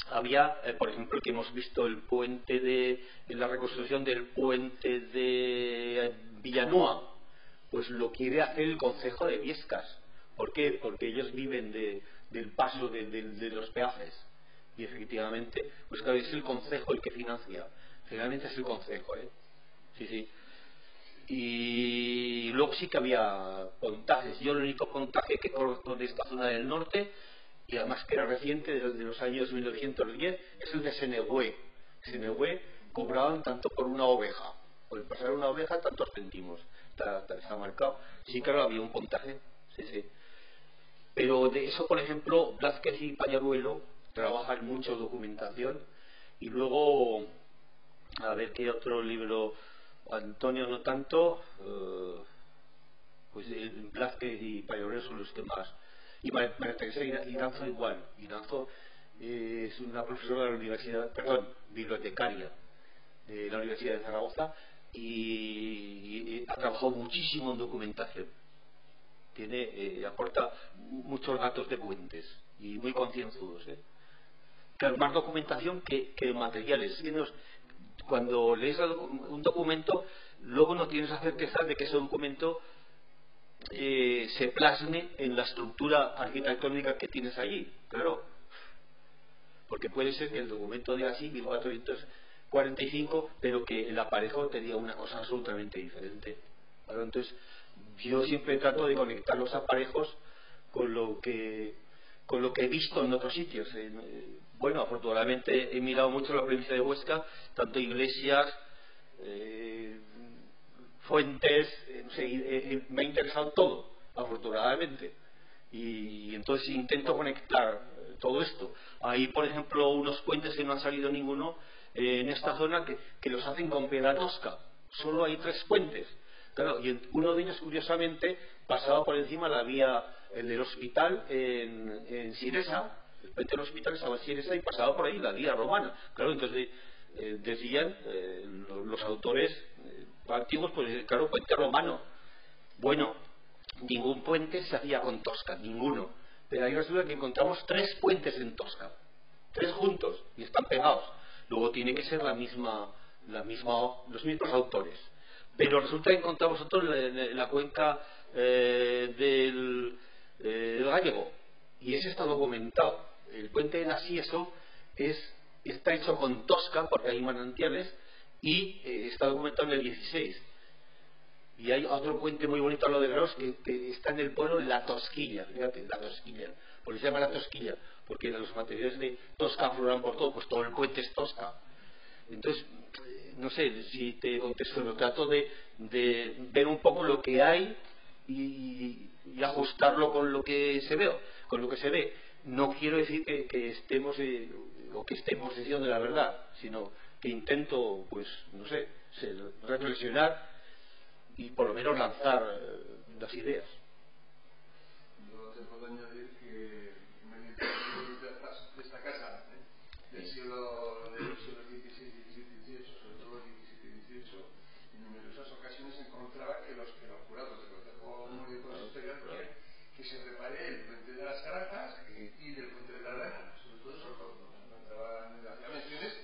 había, por ejemplo, que hemos visto el puente la reconstrucción del puente de Villanueva, pues lo quiere hacer el concejo de Viescas. ¿Por qué? Porque ellos viven del paso de los peajes. Y efectivamente, pues claro, es el concejo el que financia. Generalmente es el concejo, Sí. Y luego sí que había pontajes. Yo el único pontaje que conozco de esta zona del norte, y además que era reciente, de los años 1910, es el de Senegüé. Senegüé cobraban tanto por una oveja. Por pasar una oveja, tantos céntimos. Está marcado. Sí, claro, había un pontaje. Sí. Pero de eso, por ejemplo, Blázquez y Pañaruelo trabajan mucho documentación. Y luego A ver qué otro libro. Antonio no tanto. Pues el Blázquez y Payolero son los que más. Y María Teresa Iranzo igual. Iranzo es una profesora de la universidad, bibliotecaria de la Universidad de Zaragoza y ha trabajado muchísimo en documentación. Aporta muchos datos de puentes y muy concienzudos. Claro, más documentación que materiales. Cuando lees un documento, luego no tienes la certeza de que ese documento se plasme en la estructura arquitectónica que tienes allí, claro, porque puede ser que el documento diga así 1445, pero que el aparejo te diga una cosa absolutamente diferente. Claro, entonces yo siempre trato de conectar los aparejos con lo que he visto en otros sitios. Bueno, afortunadamente he mirado mucho la provincia de Huesca, tanto iglesias, fuentes, no sé, me ha interesado todo, afortunadamente, y entonces intento conectar todo esto. Hay, por ejemplo, unos puentes que no han salido ninguno en esta zona que los hacen con piedra tosca. Solo hay 3 puentes, claro, y uno de ellos, curiosamente, pasaba por encima la vía, el del hospital en Siresa. El puente del hospital estaba en Siresa y pasaba por ahí la vía romana, claro. Entonces decían los autores antiguos, pues claro, puente romano. Bueno, ningún puente se hacía con tosca, ninguno, pero ahí resulta que encontramos 3 puentes en tosca, 3 juntos, y están pegados. Luego tiene que ser los mismos autores, pero resulta que encontramos otros en la cuenca del Gallego, y ese está documentado. El puente de Nasieso está hecho con tosca porque hay manantiales, y está documentado en el 16. Y hay otro puente muy bonito a lo de Gros que está en el pueblo de La Tosquilla. Fíjate, La Tosquilla. ¿Por qué se llama La Tosquilla? Porque los materiales de tosca afloran por todo, pues todo el puente es tosca. Entonces, no sé si te contesto, pero trato de ver un poco lo que hay y ajustarlo con lo que se ve. No quiero decir que estemos o que esté en posesión de la verdad, sino que intento, pues, no sé, reflexionar y por lo menos lanzar las ideas. Yo te puedo añadir que de esta casa, del siglo XVI, XVII, XVIII, sobre todo el XVII y XVIII, en numerosas ocasiones encontraba que los jurados del Consejo Municipal Consistorial querían que se repare el puente de las Caracas y del puente de la Lana. Sobre todo eso hacía menciones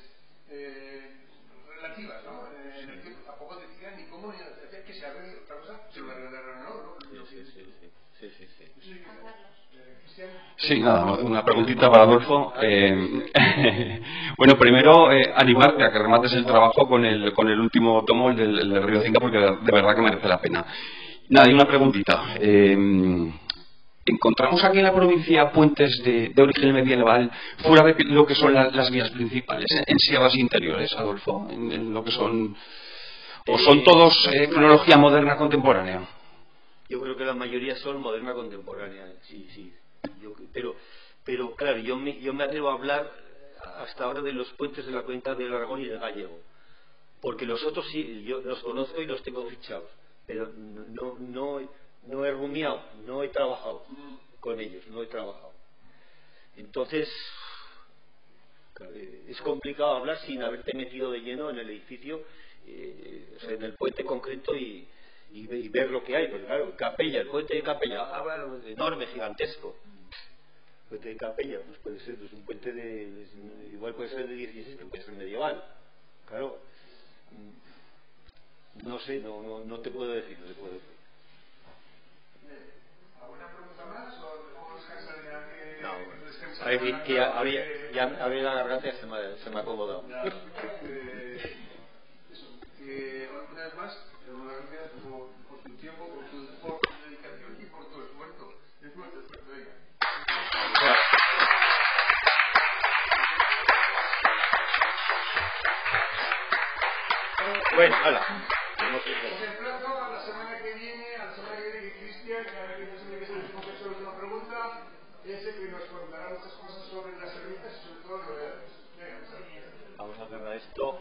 relativas, ¿no? En el que tampoco decían ni cómo ni decían que se arregle otra cosa, se lo arreglaron, ¿no? Sí, nada, una preguntita para Adolfo. Bueno, primero animarte a que remates el trabajo con el último tomo, el del Río Cinca, porque de verdad que merece la pena. Nada, y una preguntita. ¿Encontramos aquí en la provincia puentes de origen medieval fuera de lo que son las vías principales, en sierras interiores, Adolfo? En lo que son... ¿O son todos cronología moderna contemporánea? Yo creo que la mayoría son moderna contemporánea, sí. Pero claro, yo me atrevo a hablar hasta ahora de los puentes de la cuenca del Aragón y del Gallego, porque los otros sí, yo los conozco y los tengo fichados, pero no he rumiado, no he trabajado con ellos, Entonces, es complicado hablar sin haberte metido de lleno en el edificio, o sea, en el puente concreto y ver lo que hay. Pues claro, Capella, el puente de Capella, enorme, gigantesco. El puente de Capella, pues puede ser un puente igual puede ser de 16, pero puede ser medieval. Claro, no sé, no te puedo decir, ¿Alguna pregunta más o dejamos descansar ya que... No, que habría la garganta y se me ha acomodado. Una vez más, muchas gracias por tu tiempo, por tu dedicación y por tu esfuerzo. Es nuestro esfuerzo, venga. Bueno, hola. Os emplazo a la semana que viene, que Cristian, que ahora que no sé que es el profesor de una pregunta, ese que nos contará muchas cosas sobre las servicios y sobre todo novedades. Venga, vamos a hacer esto.